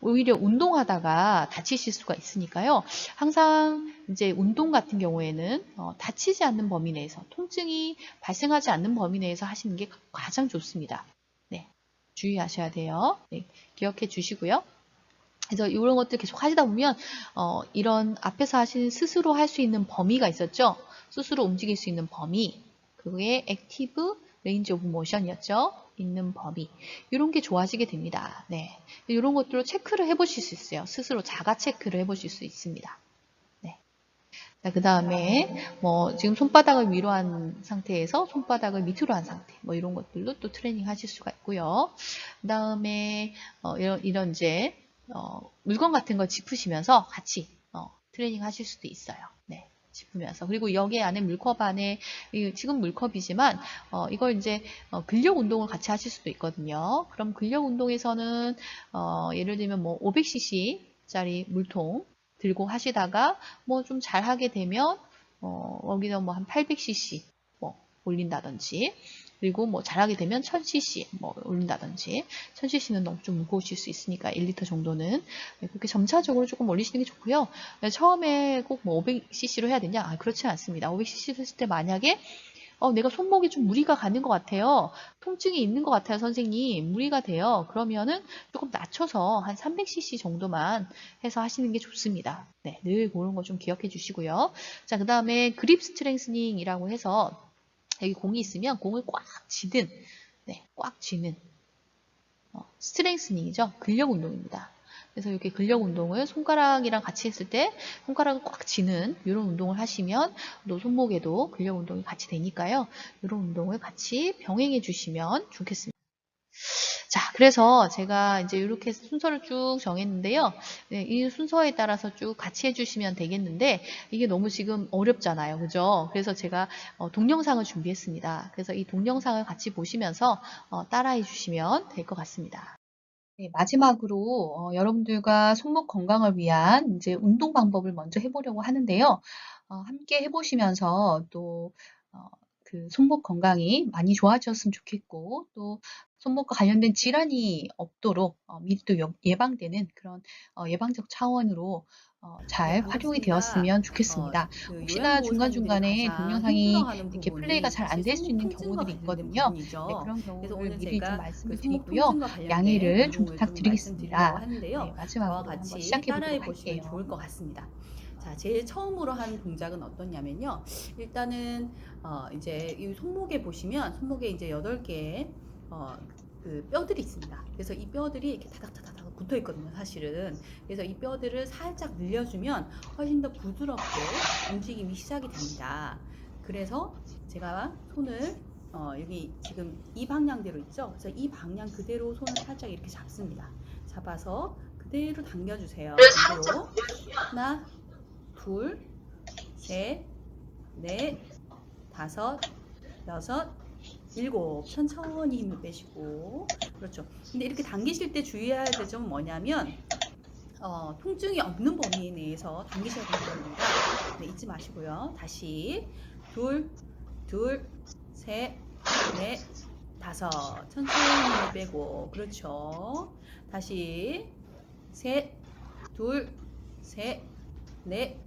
오히려 운동하다가 다치실 수가 있으니까요. 항상 이제 운동 같은 경우에는 다치지 않는 범위 내에서 통증이 발생하지 않는 범위 내에서 하시는 게 가장 좋습니다. 네, 주의하셔야 돼요. 네, 기억해 주시고요. 그래서 이런 것들 계속 하시다 보면 이런 앞에서 하신 스스로 할 수 있는 범위가 있었죠. 스스로 움직일 수 있는 범위, 그게 액티브 레인지 오브 모션이었죠. 있는 범위, 이런 게 좋아지게 됩니다. 네, 이런 것들로 체크를 해보실 수 있어요. 스스로 자가 체크를 해보실 수 있습니다. 네. 자, 그 다음에 지금 손바닥을 위로 한 상태에서 손바닥을 밑으로 한 상태, 뭐 이런 것들로 또 트레이닝 하실 수가 있고요. 그 다음에 이런 이제 물건 같은 거 짚으시면서 같이 트레이닝 하실 수도 있어요. 네, 짚으면서. 그리고 여기 안에 물컵 안에, 지금 물컵이지만 이걸 이제 근력 운동을 같이 하실 수도 있거든요. 그럼 근력 운동에서는 예를 들면 뭐 500cc 짜리 물통 들고 하시다가 뭐 좀 잘하게 되면 여기서 뭐 한 800cc 뭐 올린다든지, 그리고 뭐 잘하게 되면 1000cc 뭐 올린다든지, 1000cc는 너무 좀 무거우실 수 있으니까 1리터 정도는 그렇게 점차적으로 조금 올리시는 게 좋고요. 처음에 꼭 뭐 500cc로 해야 되냐? 그렇지 않습니다. 500cc 했을 때 만약에 내가 손목에 좀 무리가 가는 것 같아요. 통증이 있는 것 같아요, 선생님. 무리가 돼요. 그러면은 조금 낮춰서 한 300cc 정도만 해서 하시는 게 좋습니다. 네, 늘 그런 거 좀 기억해 주시고요. 자, 그 다음에 그립 스트렝스닝이라고 해서 여기 공이 있으면 공을 꽉 쥐는, 네, 꽉 쥐는 스트렝스닝이죠. 근력 운동입니다. 그래서 이렇게 근력 운동을 손가락이랑 같이 했을 때 손가락을 꽉 쥐는 이런 운동을 하시면 또 손목에도 근력 운동이 같이 되니까요. 이런 운동을 같이 병행해 주시면 좋겠습니다. 자, 그래서 제가 이제 이렇게 순서를 쭉 정했는데요. 네, 이 순서에 따라서 쭉 같이 해주시면 되겠는데 이게 너무 지금 어렵잖아요. 그죠? 그래서 제가 동영상을 준비했습니다. 그래서 이 동영상을 같이 보시면서 따라해 주시면 될 것 같습니다. 네, 마지막으로 여러분들과 손목 건강을 위한 이제 운동 방법을 먼저 해보려고 하는데요. 함께 해보시면서 또 그 손목 건강이 많이 좋아졌으면 좋겠고, 또 손목과 관련된 질환이 없도록 미리 또 예방되는 그런 예방적 차원으로 네, 잘 활용이 반갑습니다. 되었으면 좋겠습니다. 그 혹시나 요양보호사님들이 중간중간에 가장 동영상이 힘들어하는 이렇게 플레이가 부분이 잘 안 사실 될 수 손목 있는 통증과 경우들이 관련된 있거든요. 네, 부분이죠. 그런 그래서 경우를 오늘 미리 좀 제가 그 말씀을 손목 드리고요. 통증과 관련된 양해를 좀 운동을 좀 말씀드리려고 부탁드리겠습니다. 하는데요. 네, 저와 마지막으로 한번 같이 시작해 따라해 보도록 보시면 할게요. 좋을 것 같습니다. 자, 제일 처음으로 하는 동작은 어떠냐면요. 일단은 이제 이 손목에 보시면 손목에 이제 8개의 그 뼈들이 있습니다. 그래서 이 뼈들이 이렇게 다닥다닥 붙어 있거든요, 사실은. 그래서 이 뼈들을 살짝 늘려주면 훨씬 더 부드럽게 움직임이 시작이 됩니다. 그래서 제가 손을 여기 지금 이 방향대로 있죠? 그래서 이 방향 그대로 손을 살짝 이렇게 잡습니다. 잡아서 그대로 당겨주세요. 반대로. 하나, 둘, 셋, 넷, 다섯, 여섯, 일곱. 천천히 힘을 빼시고. 그렇죠. 근데 이렇게 당기실 때 주의해야 될 점은 뭐냐면 통증이 없는 범위 내에서 당기셔야 되는 겁니다. 네, 잊지 마시고요. 다시 둘, 셋, 넷, 다섯. 천천히 힘을 빼고 그렇죠. 다시 셋, 셋, 넷,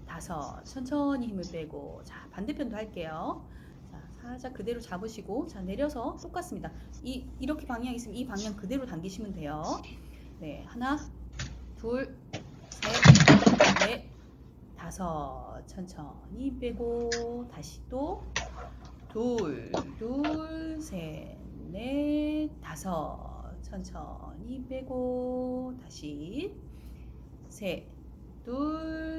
다섯. 천천히 힘을 빼고 자 반대편도 할게요. 자 살짝 그대로 잡으시고 자 내려서 똑같습니다. 이렇게 방향이 있으면 이 방향 그대로 당기시면 돼요. 네 하나 둘, 셋, 넷, 다섯. 천천히 빼고 다시 또 둘, 셋, 넷, 다섯. 천천히 빼고 다시 셋,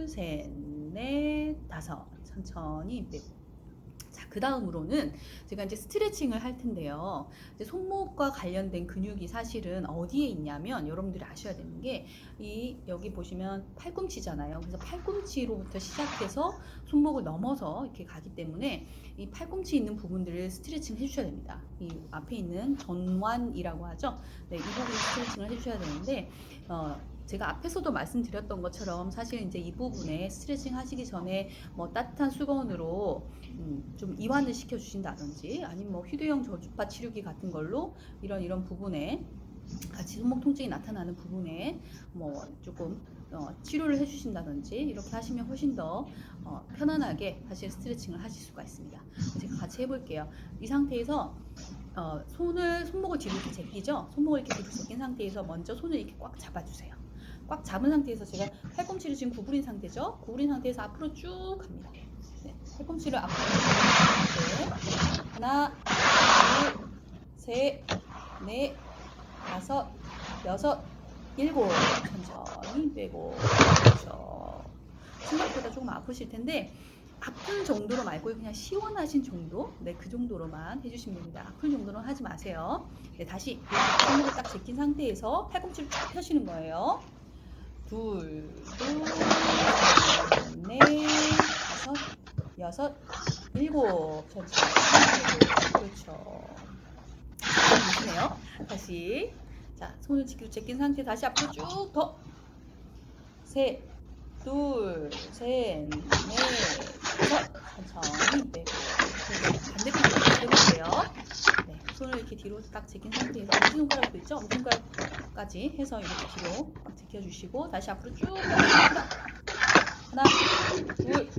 셋, 넷, 다섯. 천천히 빼고 자, 그 다음으로는 제가 이제 스트레칭을 할 텐데요. 이제 손목과 관련된 근육이 사실은 어디에 있냐면 여러분들이 아셔야 되는 게 여기 보시면 팔꿈치잖아요. 그래서 팔꿈치로부터 시작해서 손목을 넘어서 이렇게 가기 때문에 이 팔꿈치 있는 부분들을 스트레칭 해주셔야 됩니다. 이 앞에 있는 전완이라고 하죠. 네, 이 부분 스트레칭을 해주셔야 되는데 제가 앞에서도 말씀드렸던 것처럼 사실 이제 이 부분에 스트레칭 하시기 전에 뭐 따뜻한 수건으로 좀 이완을 시켜 주신다든지 아니면 뭐 휴대용 저주파 치료기 같은 걸로 이런 부분에 같이 손목 통증이 나타나는 부분에 뭐 조금 치료를 해주신다든지 이렇게 하시면 훨씬 더 편안하게 사실 스트레칭을 하실 수가 있습니다. 제가 같이 해볼게요. 이 상태에서 손목을 뒤로 이렇게 제끼죠. 손목을 이렇게 뒤로 제낀 상태에서 먼저 손을 이렇게 꽉 잡아주세요. 꽉 잡은 상태에서 제가 팔꿈치를 지금 구부린 상태죠. 구부린 상태에서 앞으로 쭉 갑니다. 네, 팔꿈치를 앞으로 쭉 하나, 둘, 셋, 넷, 다섯, 여섯, 일곱. 천천히 빼고 그렇죠. 생각보다 조금 아프실 텐데 아픈 정도로 말고 그냥 시원하신 정도, 네, 그 정도로만 해주시면 됩니다. 아픈 정도는 하지 마세요. 네, 다시 손목을 딱 제낀 상태에서 팔꿈치를 쭉 펴시는 거예요. 둘, 셋, 넷, 다섯, 여섯, 일곱. 천천히. 그렇죠. 보시네요. 다시. 자, 손을 제낀 상태 다시 앞으로 쭉 더. 셋, 둘, 셋, 넷, 다섯. 천천히 빼고. 반대편으로 해볼게요. 네, 손을 이렇게 뒤로 딱 제낀 상태에서 엄지손가락도 있죠? 엄지손가락까지 해서 이렇게 뒤로 딱 제껴주시고 다시 앞으로 쭉 펴줍니다. 하나, 둘,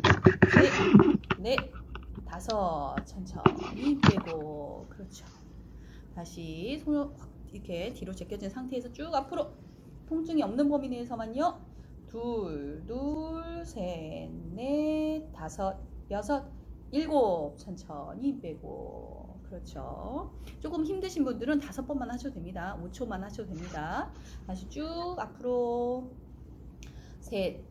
셋, 넷, 다섯. 천천히 빼고. 그렇죠. 다시 손을 이렇게 뒤로 제껴진 상태에서 쭉 앞으로 통증이 없는 범위 내에서만요. 둘, 셋, 넷, 다섯, 여섯, 일곱. 천천히 빼고. 그렇죠. 조금 힘드신 분들은 5번만 하셔도 됩니다. 5초만 하셔도 됩니다. 다시 쭉 앞으로 셋,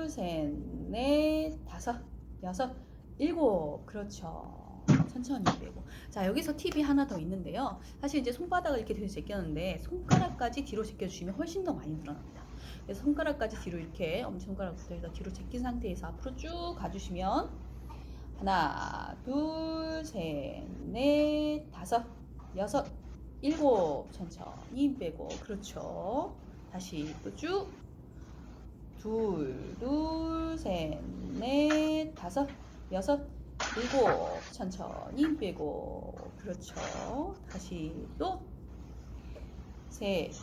셋, 넷, 다섯, 여섯, 일곱. 그렇죠. 천천히 빼고. 자, 여기서 팁이 하나 더 있는데요. 사실 이제 손바닥을 이렇게 뒤로 제꼈는데 손가락까지 뒤로 제껴주시면 훨씬 더 많이 늘어납니다. 그래서 손가락까지 뒤로 이렇게 엄지손가락부터 해서 뒤로 제낀 상태에서 앞으로 쭉 가주시면 하나, 둘, 셋, 넷, 다섯, 여섯, 일곱. 천천히 빼고. 그렇죠. 다시 또 쭉. 둘, 셋, 넷, 다섯, 여섯, 일곱. 천천히 빼고. 그렇죠. 다시 또 셋,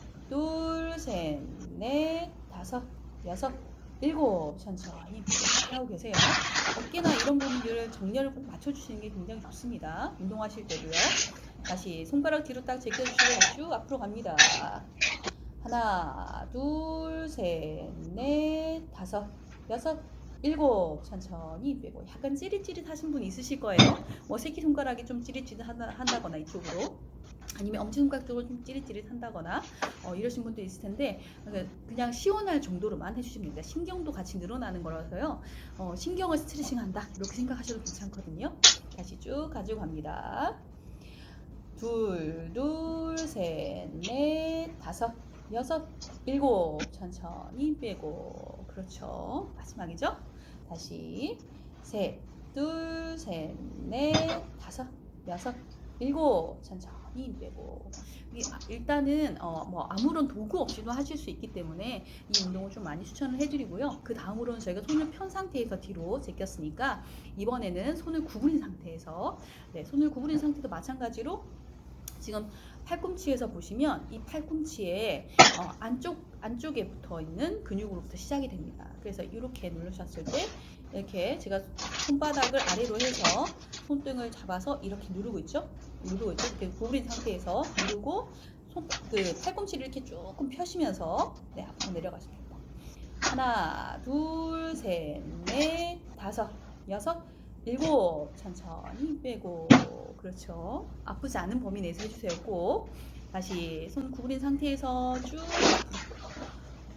셋, 넷, 다섯, 여섯, 일곱. 천천히 빼고 하고 계세요. 어깨나 이런 부분들을 정렬을 꼭 맞춰주시는 게 굉장히 좋습니다. 운동하실 때도요. 다시 손가락 뒤로 딱 제껴주시고 쭉 앞으로 갑니다. 하나, 둘, 셋, 넷, 다섯, 여섯, 일곱. 천천히 빼고. 약간 찌릿찌릿하신 분 있으실 거예요. 뭐 새끼손가락이 좀 찌릿찌릿한다거나 이쪽으로 아니면 엄지손가락 쪽으로 좀 찌릿찌릿한다거나 이러신 분도 있을 텐데 그냥 시원할 정도로만 해주시면 됩니다. 신경도 같이 늘어나는 거라서요. 신경을 스트레칭한다 이렇게 생각하셔도 괜찮거든요. 다시 쭉 가지고 갑니다. 둘, 셋, 넷, 다섯, 여섯, 일곱. 천천히 빼고. 그렇죠. 마지막이죠. 다시 셋, 셋, 넷, 다섯, 여섯, 일곱. 천천히 천천히 힘 빼고. 일단은 뭐 아무런 도구 없이도 하실 수 있기 때문에 이 운동을 좀 많이 추천을 해드리고요. 그 다음으로는 저희가 손을 편 상태에서 뒤로 제꼈으니까 이번에는 손을 구부린 상태에서, 네, 손을 구부린 상태도 마찬가지로 지금 팔꿈치에서 보시면 이 팔꿈치에 안쪽에 붙어 있는 근육으로부터 시작이 됩니다. 그래서 이렇게 누르셨을 때 이렇게 제가 손바닥을 아래로 해서 손등을 잡아서 이렇게 누르고 있죠. 이렇게 구부린 상태에서 누르고 팔꿈치를 이렇게 조금 펴시면서 네, 앞으로 내려가십니다. 하나, 둘, 셋, 넷, 다섯, 여섯, 일곱. 천천히 빼고. 그렇죠. 아프지 않은 범위 내에서 해주세요. 꼭. 다시 손 구부린 상태에서 쭉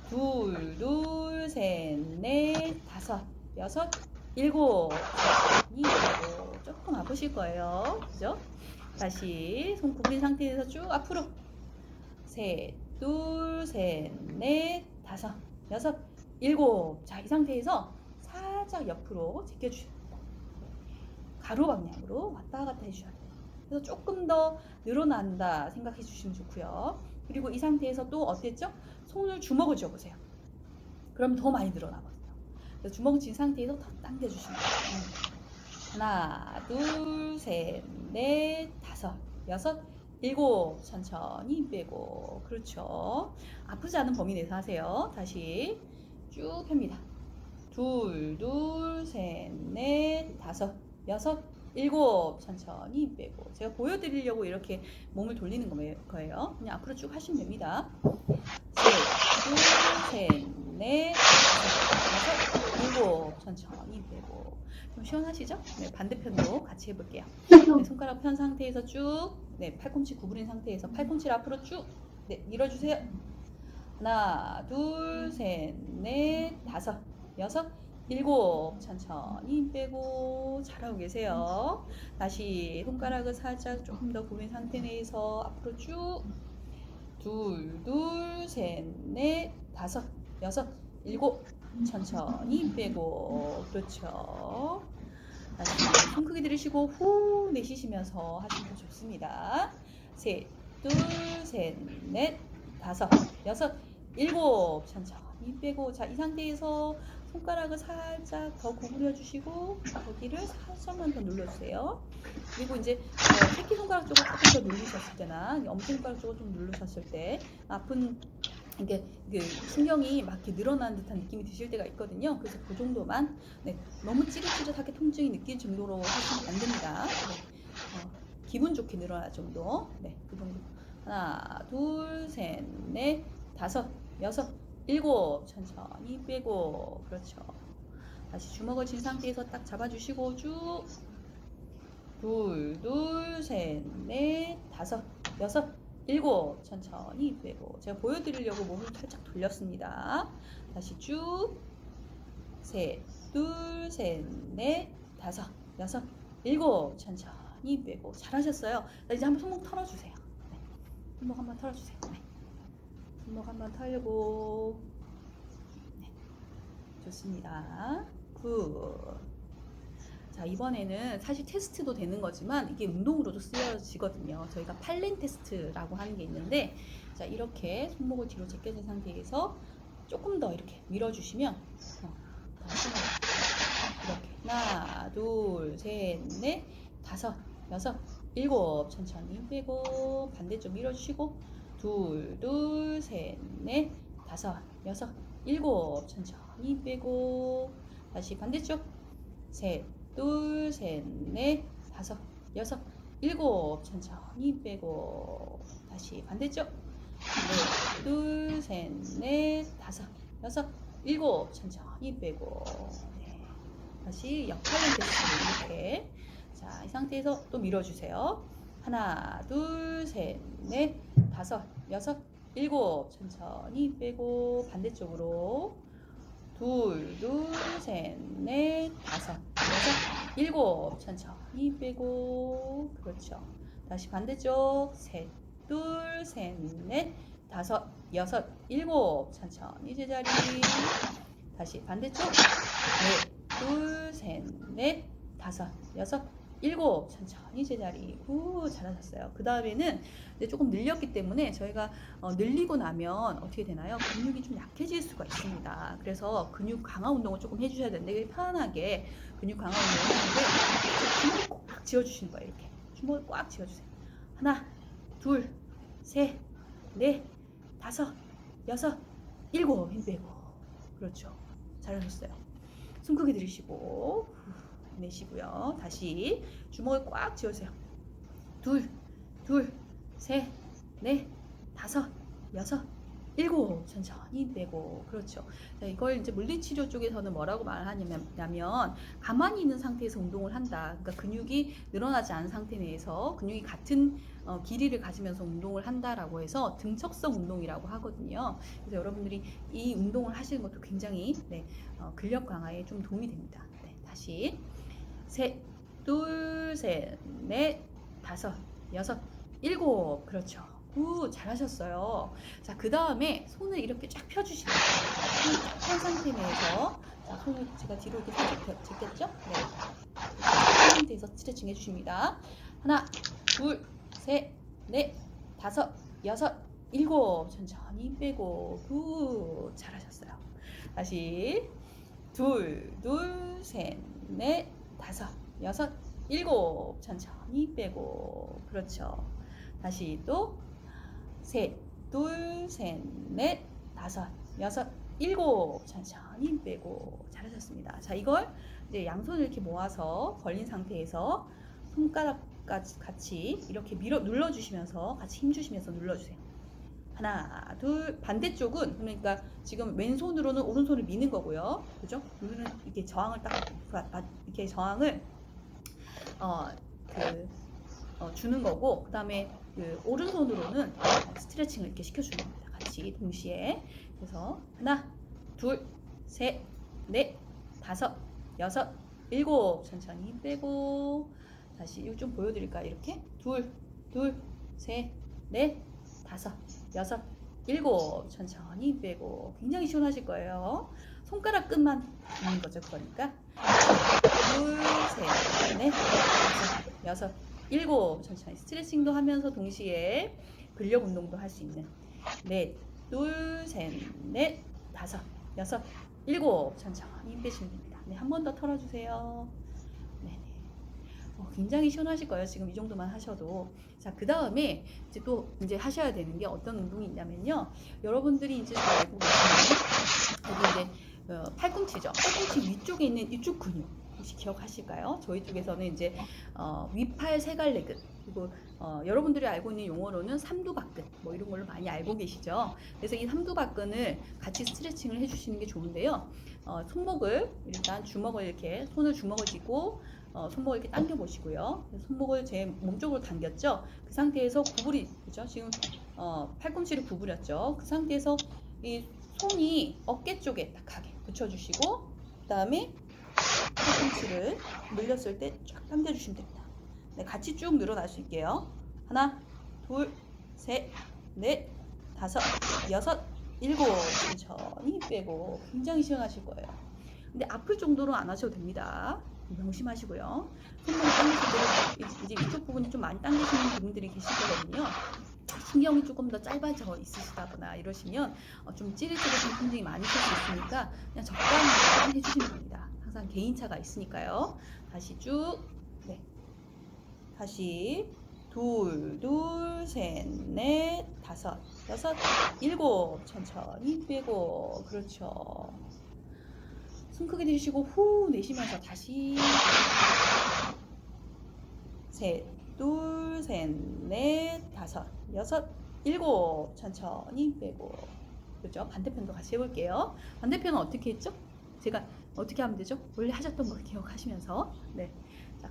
둘, 셋, 넷, 다섯, 여섯, 일곱. 천천히 빼고. 조금 아프실 거예요. 그죠? 다시 손 구부린 상태에서 쭉 앞으로 셋, 둘, 셋, 넷, 다섯, 여섯, 일곱. 자, 이 상태에서 살짝 옆으로 제껴주셔야 돼요. 가로 방향으로 왔다 갔다 해주셔야 돼요. 그래서 조금 더 늘어난다 생각해 주시면 좋고요. 그리고 이 상태에서 또 어땠죠? 손을 주먹을 쥐어보세요. 그럼 더 많이 늘어나거든요. 그래서 주먹을 쥔 상태에서 더 당겨주시면 돼요. 하나, 둘, 셋, 넷, 다섯, 여섯, 일곱. 천천히 빼고. 그렇죠. 아프지 않은 범위 내에서 하세요. 다시 쭉 펴니다. 둘, 셋, 넷, 다섯, 여섯, 일곱. 천천히 빼고. 제가 보여드리려고 이렇게 몸을 돌리는 거예요. 그냥 앞으로 쭉 하시면 됩니다. 셋, 둘, 셋, 넷, 다섯, 여섯, 일곱. 천천히 빼고. 좀 시원하시죠? 네, 반대편도 같이 해볼게요. 네, 손가락 편 상태에서 쭉, 네, 팔꿈치 구부린 상태에서 팔꿈치를 앞으로 쭉, 네, 밀어주세요. 하나, 둘, 셋, 넷, 다섯, 여섯, 일곱. 천천히 빼고. 잘하고 계세요. 다시 손가락을 살짝 조금 더 구부린 상태 내에서 앞으로 쭉 둘, 셋, 넷, 다섯, 여섯, 일곱. 천천히 빼고. 그렇죠. 다시 손 크게 들이쉬고 후 내쉬시면서 하시면 좋습니다. 셋, 둘, 셋, 넷, 다섯, 여섯, 일곱. 천천히 빼고. 자, 이 상태에서 손가락을 살짝 더 구부려 주시고 여기를 살짝만 더 눌러주세요. 그리고 이제 새끼손가락 쪽을 조금 더 누르셨을 때나 엄지손가락 쪽을 좀 누르셨을 때 아픈 이게 신경이 막 이렇게 늘어나는 듯한 느낌이 드실 때가 있거든요. 그래서 그 정도만, 네, 너무 찌릿찌릿하게 통증이 느낄 정도로 하시면 안 됩니다. 네, 기분 좋게 늘어날 정도. 네, 그 정도. 하나, 둘, 셋, 넷, 다섯, 여섯, 일곱. 천천히 빼고. 그렇죠. 다시 주먹을 쥔 상태에서 딱 잡아주시고 쭉 둘, 셋, 넷, 다섯, 여섯, 일곱. 천천히 빼고. 제가 보여드리려고 몸을 살짝 돌렸습니다. 다시 쭉 셋, 둘, 셋, 넷, 다섯, 여섯, 일곱. 천천히 빼고. 잘하셨어요. 이제 한번 손목 털어주세요. 네. 손목 한번 털어주세요. 네. 손목 한번 털고. 네. 좋습니다. 굿. 자, 이번에는 사실 테스트도 되는 거지만 이게 운동으로도 쓰여지거든요. 저희가 팔렌 테스트라고 하는 게 있는데, 자, 이렇게 손목을 뒤로 제껴진 상태에서 조금 더 이렇게 밀어주시면 이렇게 하나, 둘, 셋, 넷, 다섯, 여섯, 일곱. 천천히 빼고 반대쪽 밀어주시고 둘, 셋, 넷, 다섯, 여섯, 일곱. 천천히 빼고 다시 반대쪽 셋, 둘, 셋, 넷, 다섯, 여섯, 일곱. 천천히 빼고 다시 반대쪽 넷, 둘, 셋, 넷, 다섯, 여섯, 일곱. 천천히 빼고 네. 다시 역할렌 테스트를 이렇게. 자, 이 상태에서 또 밀어주세요. 하나, 둘, 셋, 넷, 다섯, 여섯, 일곱. 천천히 빼고 반대쪽으로 둘, 셋, 넷, 다섯, 여섯, 일곱. 천천히 빼고. 그렇죠. 다시 반대쪽 셋, 둘, 셋, 넷, 다섯, 여섯, 일곱. 천천히 제자리. 다시 반대쪽 넷, 둘, 셋, 넷, 다섯, 여섯, 일곱, 천천히 제자리. 후, 잘하셨어요. 그 다음에는 이제 조금 늘렸기 때문에 저희가 늘리고 나면 어떻게 되나요? 근육이 좀 약해질 수가 있습니다. 그래서 근육 강화 운동을 조금 해주셔야 되는데 편안하게 근육 강화 운동을 하는데 주먹을 꽉 쥐어주시는 거예요. 이렇게 주먹을 꽉 쥐어주세요. 하나, 둘, 셋, 넷, 다섯, 여섯, 일곱. 힘 빼고. 그렇죠. 잘하셨어요. 숨 크게 들이쉬고 내쉬고요. 다시 주먹을 꽉 쥐어주세요. 둘, 셋, 넷, 다섯, 여섯, 일곱. 천천히 빼고. 그렇죠. 자, 이걸 이제 물리치료 쪽에서는 뭐라고 말하냐면 가만히 있는 상태에서 운동을 한다. 그러니까 근육이 늘어나지 않은 상태 내에서 근육이 같은 길이를 가지면서 운동을 한다라고 해서 등척성 운동이라고 하거든요. 그래서 여러분들이 이 운동을 하시는 것도 굉장히 근력 강화에 좀 도움이 됩니다. 네, 다시 셋, 둘, 셋, 넷, 다섯, 여섯, 일곱. 그렇죠. 우, 잘하셨어요. 자, 그 다음에 손을 이렇게 쫙 펴주시면 손을 쫙 편 상태 내에서 자, 손을 제가 뒤로 이렇게 살짝 제꼈죠? 네. 편 상태에서 스트레칭 해주십니다. 하나, 둘, 셋, 넷, 다섯, 여섯, 일곱. 천천히 빼고 우, 잘하셨어요. 다시 둘, 셋, 넷, 다섯, 여섯, 일곱. 천천히 빼고. 그렇죠. 다시 또 셋, 둘, 셋, 넷, 다섯, 여섯, 일곱. 천천히 빼고. 잘하셨습니다. 자, 이걸 이제 양손을 이렇게 모아서 벌린 상태에서 손가락까지 같이 이렇게 눌러주시면서 같이 힘주시면서 눌러주세요. 하나, 둘. 반대쪽은 그러니까 지금 왼손으로는 오른손을 미는 거고요. 그죠? 우리는 이렇게 저항을 이렇게 저항을 주는 거고, 그 다음에 그 오른손으로는 스트레칭을 이렇게 시켜주는 겁니다. 같이 동시에. 그래서 하나, 둘, 셋, 넷, 다섯, 여섯, 일곱. 천천히 힘 빼고. 다시 이거 좀 보여드릴까요? 이렇게 둘, 셋, 넷, 다섯, 여섯, 일곱. 천천히 힘 빼고. 굉장히 시원하실 거예요. 손가락 끝만 있는 거죠. 그러니까 둘, 셋, 넷, 다섯, 여섯, 일곱. 천천히 스트레칭도 하면서 동시에 근력 운동도 할 수 있는 넷, 둘, 셋, 넷, 다섯, 여섯, 일곱. 천천히 힘 빼시면 됩니다. 네, 한 번 더 털어주세요. 네네. 굉장히 시원하실 거예요. 지금 이 정도만 하셔도. 자, 그 다음에 이제 하셔야 되는 게 어떤 운동이 있냐면요. 여러분들이 이제 잘 알고 계시는 여기 이제 팔꿈치죠. 팔꿈치 위쪽에 있는 이쪽 근육 혹시 기억하실까요? 저희 쪽에서는 이제 위팔 세갈래근, 그리고 여러분들이 알고 있는 용어로는 삼두박근 뭐 이런 걸로 많이 알고 계시죠. 그래서 이 삼두박근을 같이 스트레칭을 해주시는 게 좋은데요. 손목을 일단 손을 주먹을 쥐고 손목을 이렇게 당겨 보시고요. 손목을 제 몸쪽으로 당겼죠. 그 상태에서 그죠? 지금 팔꿈치를 구부렸죠. 그 상태에서 이 손이 어깨 쪽에 딱하게 붙여주시고, 그 다음에 팔꿈치를 늘렸을 때 쫙 당겨주시면 됩니다. 네, 같이 쭉 늘어날 수 있게요. 하나, 둘, 셋, 넷, 다섯, 여섯, 일곱. 천천히 빼고. 굉장히 시원하실 거예요. 근데 아플 정도로 안 하셔도 됩니다. 명심하시고요. 손목을 당기실 때 이제 이쪽 부분이 좀 많이 당기시는 부분들이 계실 거거든요. 신경이 조금 더 짧아져 있으시다거나 이러시면 좀 찌릿찌릿한 통증이 많이 들 수 있으니까 그냥 적당히 해주시면 됩니다. 항상 개인차가 있으니까요. 다시 쭉. 네. 다시 둘, 셋, 넷, 다섯, 여섯, 일곱. 천천히 빼고. 그렇죠. 숨 크게 들이쉬고 후 내쉬면서 다시 셋, 둘, 셋, 넷, 다섯, 여섯, 일곱. 천천히 빼고. 그렇죠? 반대편도 같이 해볼게요. 반대편은 어떻게 했죠? 제가 어떻게 하면 되죠? 원래 하셨던 거 기억하시면서. 네. 자,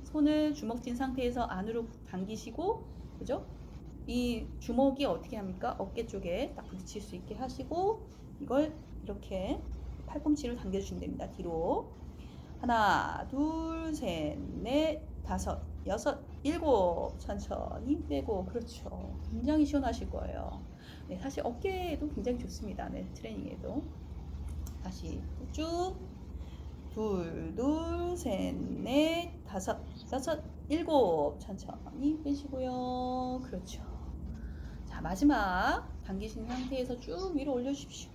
손을 주먹 쥔 상태에서 안으로 당기시고, 그죠? 이 주먹이 어떻게 합니까? 어깨 쪽에 딱 부딪힐 수 있게 하시고, 이걸 이렇게 팔꿈치를 당겨주시면 됩니다. 뒤로. 하나, 둘, 셋, 넷, 다섯, 여섯, 일곱. 천천히 빼고. 그렇죠. 굉장히 시원하실 거예요. 네, 사실 어깨에도 굉장히 좋습니다. 네, 트레이닝에도. 다시 쭉. 둘, 셋, 넷, 다섯, 여섯, 일곱. 천천히 빼시고요. 그렇죠. 자, 마지막 당기신 상태에서 쭉 위로 올려주십시오.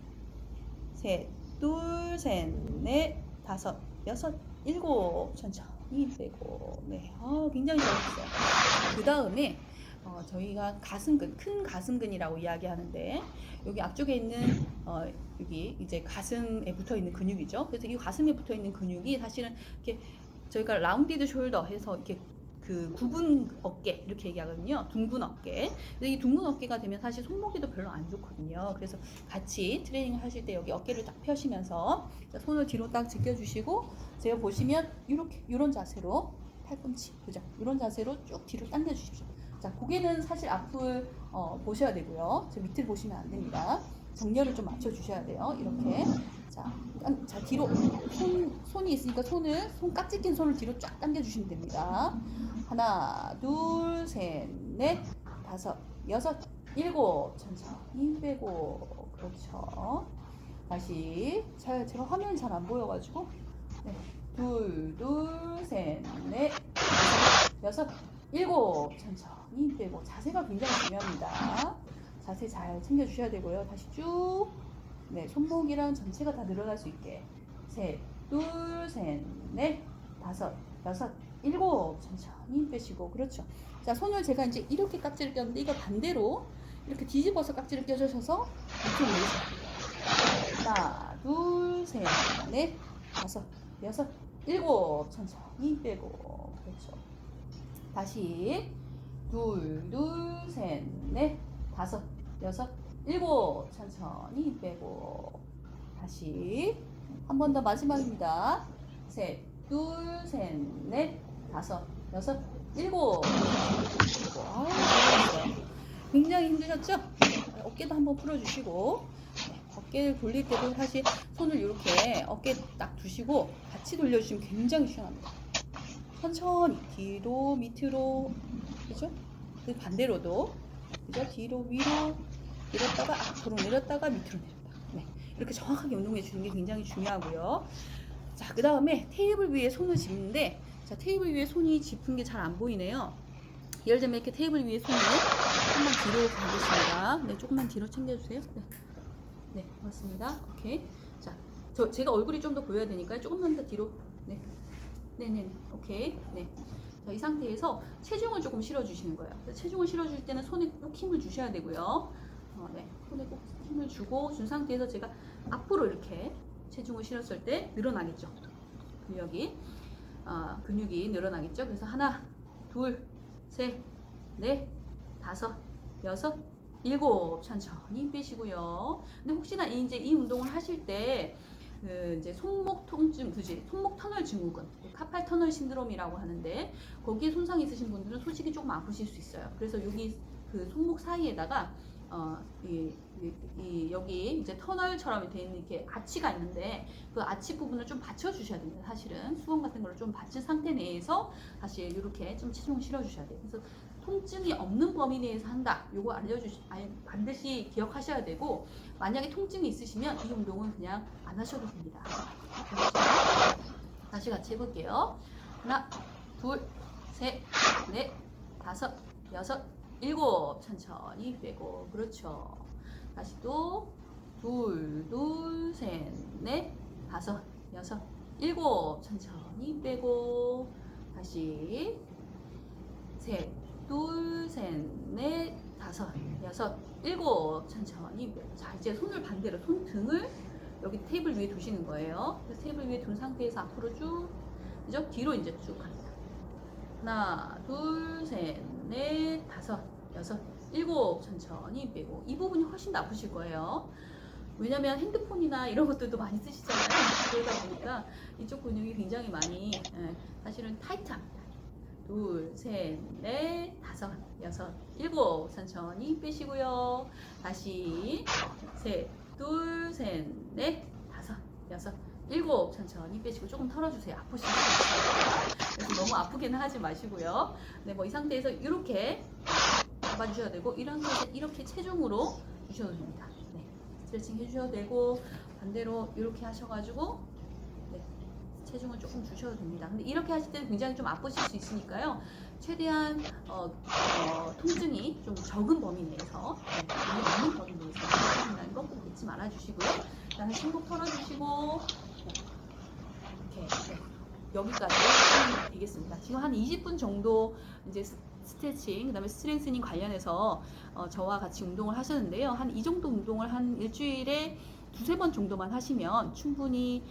셋, 둘, 셋, 넷, 다섯, 여섯, 일곱. 천천히 빼고. 네, 굉장히 잘했어요. 그 다음에 저희가 가슴근, 큰 가슴근이라고 이야기하는데 여기 앞쪽에 있는 여기 이제 가슴에 붙어 있는 근육이죠. 그래서 이 가슴에 붙어 있는 근육이 사실은 이렇게 저희가 라운디드 숄더 해서 이렇게 그 굽은 어깨 이렇게 얘기하거든요. 둥근 어깨. 근데 이 둥근 어깨가 되면 사실 손목에도 별로 안 좋거든요. 그래서 같이 트레이닝을 하실 때 여기 어깨를 딱 펴시면서 자, 손을 뒤로 딱 제껴주시고 제가 보시면 이렇게 이런 자세로 팔꿈치 그죠? 이런 자세로 쭉 뒤로 당겨 주십시오. 자, 고개는 사실 앞을 보셔야 되고요. 저 밑을 보시면 안 됩니다. 정렬을 좀 맞춰 주셔야 돼요. 이렇게. 자, 뒤로 손이 있으니까 손 깍지 낀 손을 뒤로 쫙 당겨 주시면 됩니다. 하나, 둘, 셋, 넷, 다섯, 여섯, 일곱. 천천히 빼고. 그렇죠. 다시. 제가 화면이 잘 안 보여가지고. 네. 둘, 셋, 넷, 다섯, 여섯, 일곱. 천천히 빼고. 자세가 굉장히 중요합니다. 자세 잘 챙겨주셔야 되고요. 다시 쭉. 네, 손목이랑 전체가 다 늘어날 수 있게. 셋, 둘, 셋, 넷, 다섯, 여섯, 일곱. 천천히 빼시고. 그렇죠. 자, 손을 제가 이제 이렇게 깍지를 꼈는데 이거 반대로 이렇게 뒤집어서 깍지를 껴주셔서 이쪽으로 내리셔야 돼요. 하나, 둘, 셋, 넷, 다섯, 여섯, 일곱. 천천히 빼고. 그렇죠. 다시 둘, 셋, 넷, 다섯, 여섯, 일곱. 천천히 빼고. 다시 한 번 더 마지막입니다. 셋, 둘, 셋, 넷, 다섯, 여섯, 일곱. 잘하셨어요. 굉장히 힘드셨죠? 어깨도 한번 풀어주시고 네, 어깨를 돌릴 때도 사실 손을 이렇게 어깨에 딱 두시고 같이 돌려주시면 굉장히 시원합니다. 천천히 뒤로 밑으로 그죠? 그 반대로도 그죠? 뒤로 위로 내렸다가 앞으로 내렸다가 밑으로 내렸다. 네, 이렇게 정확하게 운동해 주는 게 굉장히 중요하고요. 자, 그 다음에 테이블 위에 손을 짚는데 자, 테이블 위에 손이 짚은 게 잘 안 보이네요. 예를 들면 이렇게 테이블 위에 손을 조금만 뒤로 가겠습니다. 네, 조금만 뒤로 챙겨주세요. 네, 네, 고맙습니다. 오케이. 자, 제가 얼굴이 좀 더 보여야 되니까 조금만 더 뒤로. 네, 네네, 오케이. 네. 자, 이 상태에서 체중을 조금 실어주시는 거예요. 체중을 실어줄 때는 손에 꼭 힘을 주셔야 되고요. 네, 손에 꼭 힘을 주고 준 상태에서 제가 앞으로 이렇게 체중을 실었을 때 늘어나겠죠. 근육이 늘어나겠죠. 그래서 하나, 둘, 셋, 넷, 다섯, 여섯, 일곱. 천천히 빼시고요. 근데 혹시나 이제 이 운동을 하실 때 이제 손목 통증, 그지? 손목 터널 증후군, 카팔 터널 신드롬이라고 하는데 거기에 손상이 있으신 분들은 솔직히 조금 아프실 수 있어요. 그래서 여기 그 손목 사이에다가 여기 이제 터널처럼 되어 있는 이렇게 아치가 있는데 그 아치 부분을 좀 받쳐주셔야 됩니다. 사실은 수건 같은 걸 좀 받친 상태 내에서 사실 이렇게 좀 체중을 실어주셔야 돼요. 그래서 통증이 없는 범위 내에서 한다. 요거 반드시 기억하셔야 되고 만약에 통증이 있으시면 이 운동은 그냥 안 하셔도 됩니다. 다시 같이 해볼게요. 하나, 둘, 셋, 넷, 다섯, 여섯, 일곱. 천천히 빼고. 그렇죠. 다시 또 둘, 셋, 넷, 다섯, 여섯, 일곱. 천천히 빼고. 다시 셋, 둘, 셋, 넷, 다섯, 여섯, 일곱. 천천히 빼고. 자, 이제 손을 반대로 손등을 여기 테이블 위에 두시는 거예요. 그래서 테이블 위에 둔 상태에서 앞으로 쭉, 그죠? 뒤로 이제 쭉 갑니다. 하나, 둘, 셋, 넷, 다섯, 여섯, 일곱. 천천히 빼고. 이 부분이 훨씬 더 아프실 거예요. 왜냐면 핸드폰이나 이런 것들도 많이 쓰시잖아요. 그러다 보니까 이쪽 근육이 굉장히 많이 사실은 타이트합니다. 둘, 셋, 넷, 다섯, 여섯, 일곱. 천천히 빼시고요. 다시 셋, 둘, 셋, 넷, 다섯, 여섯, 일곱. 천천히 빼시고 조금 털어주세요. 아프시면 그래서 너무 아프게는 하지 마시고요. 네, 뭐 이 상태에서 이렇게 잡아주셔야 되고 이런 상태에서 이렇게 체중으로 주셔도 됩니다. 네, 스트레칭 해주셔도 되고 반대로 이렇게 하셔가지고 네, 체중을 조금 주셔도 됩니다. 근데 이렇게 하실 때는 굉장히 좀 아프실 수 있으니까요. 최대한 통증이 좀 적은 범위 내에서 너무 많은 범위 내에서 하신다는 거 꼭 잊지 말아주시고요. 그다음에 승복 털어주시고 이렇게 여기까지 하시면 되겠습니다. 지금 한 20분 정도 이제 스트레칭, 그다음에 스트렝스닝 관련해서 저와 같이 운동을 하셨는데요. 한 이 정도 운동을 한 일주일에 두세 번 정도만 하시면 충분히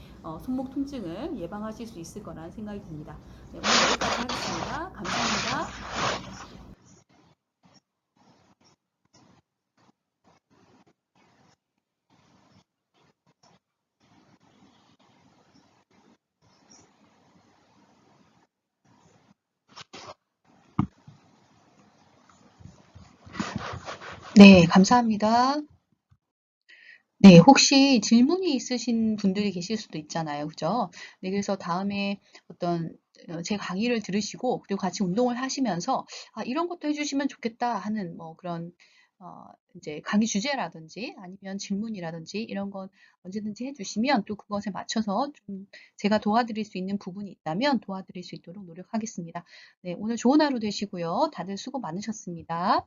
손목 통증을 예방하실 수 있을 거라는 생각이 듭니다. 네, 오늘 여기까지 하겠습니다. 감사합니다. 네, 감사합니다. 네, 혹시 질문이 있으신 분들이 계실 수도 있잖아요. 그죠? 네, 그래서 다음에 어떤 제 강의를 들으시고 그리고 같이 운동을 하시면서 아, 이런 것도 해주시면 좋겠다 하는 뭐 그런 이제 강의 주제라든지 아니면 질문이라든지 이런 건 언제든지 해주시면 또 그것에 맞춰서 좀 제가 도와드릴 수 있는 부분이 있다면 도와드릴 수 있도록 노력하겠습니다. 네, 오늘 좋은 하루 되시고요. 다들 수고 많으셨습니다.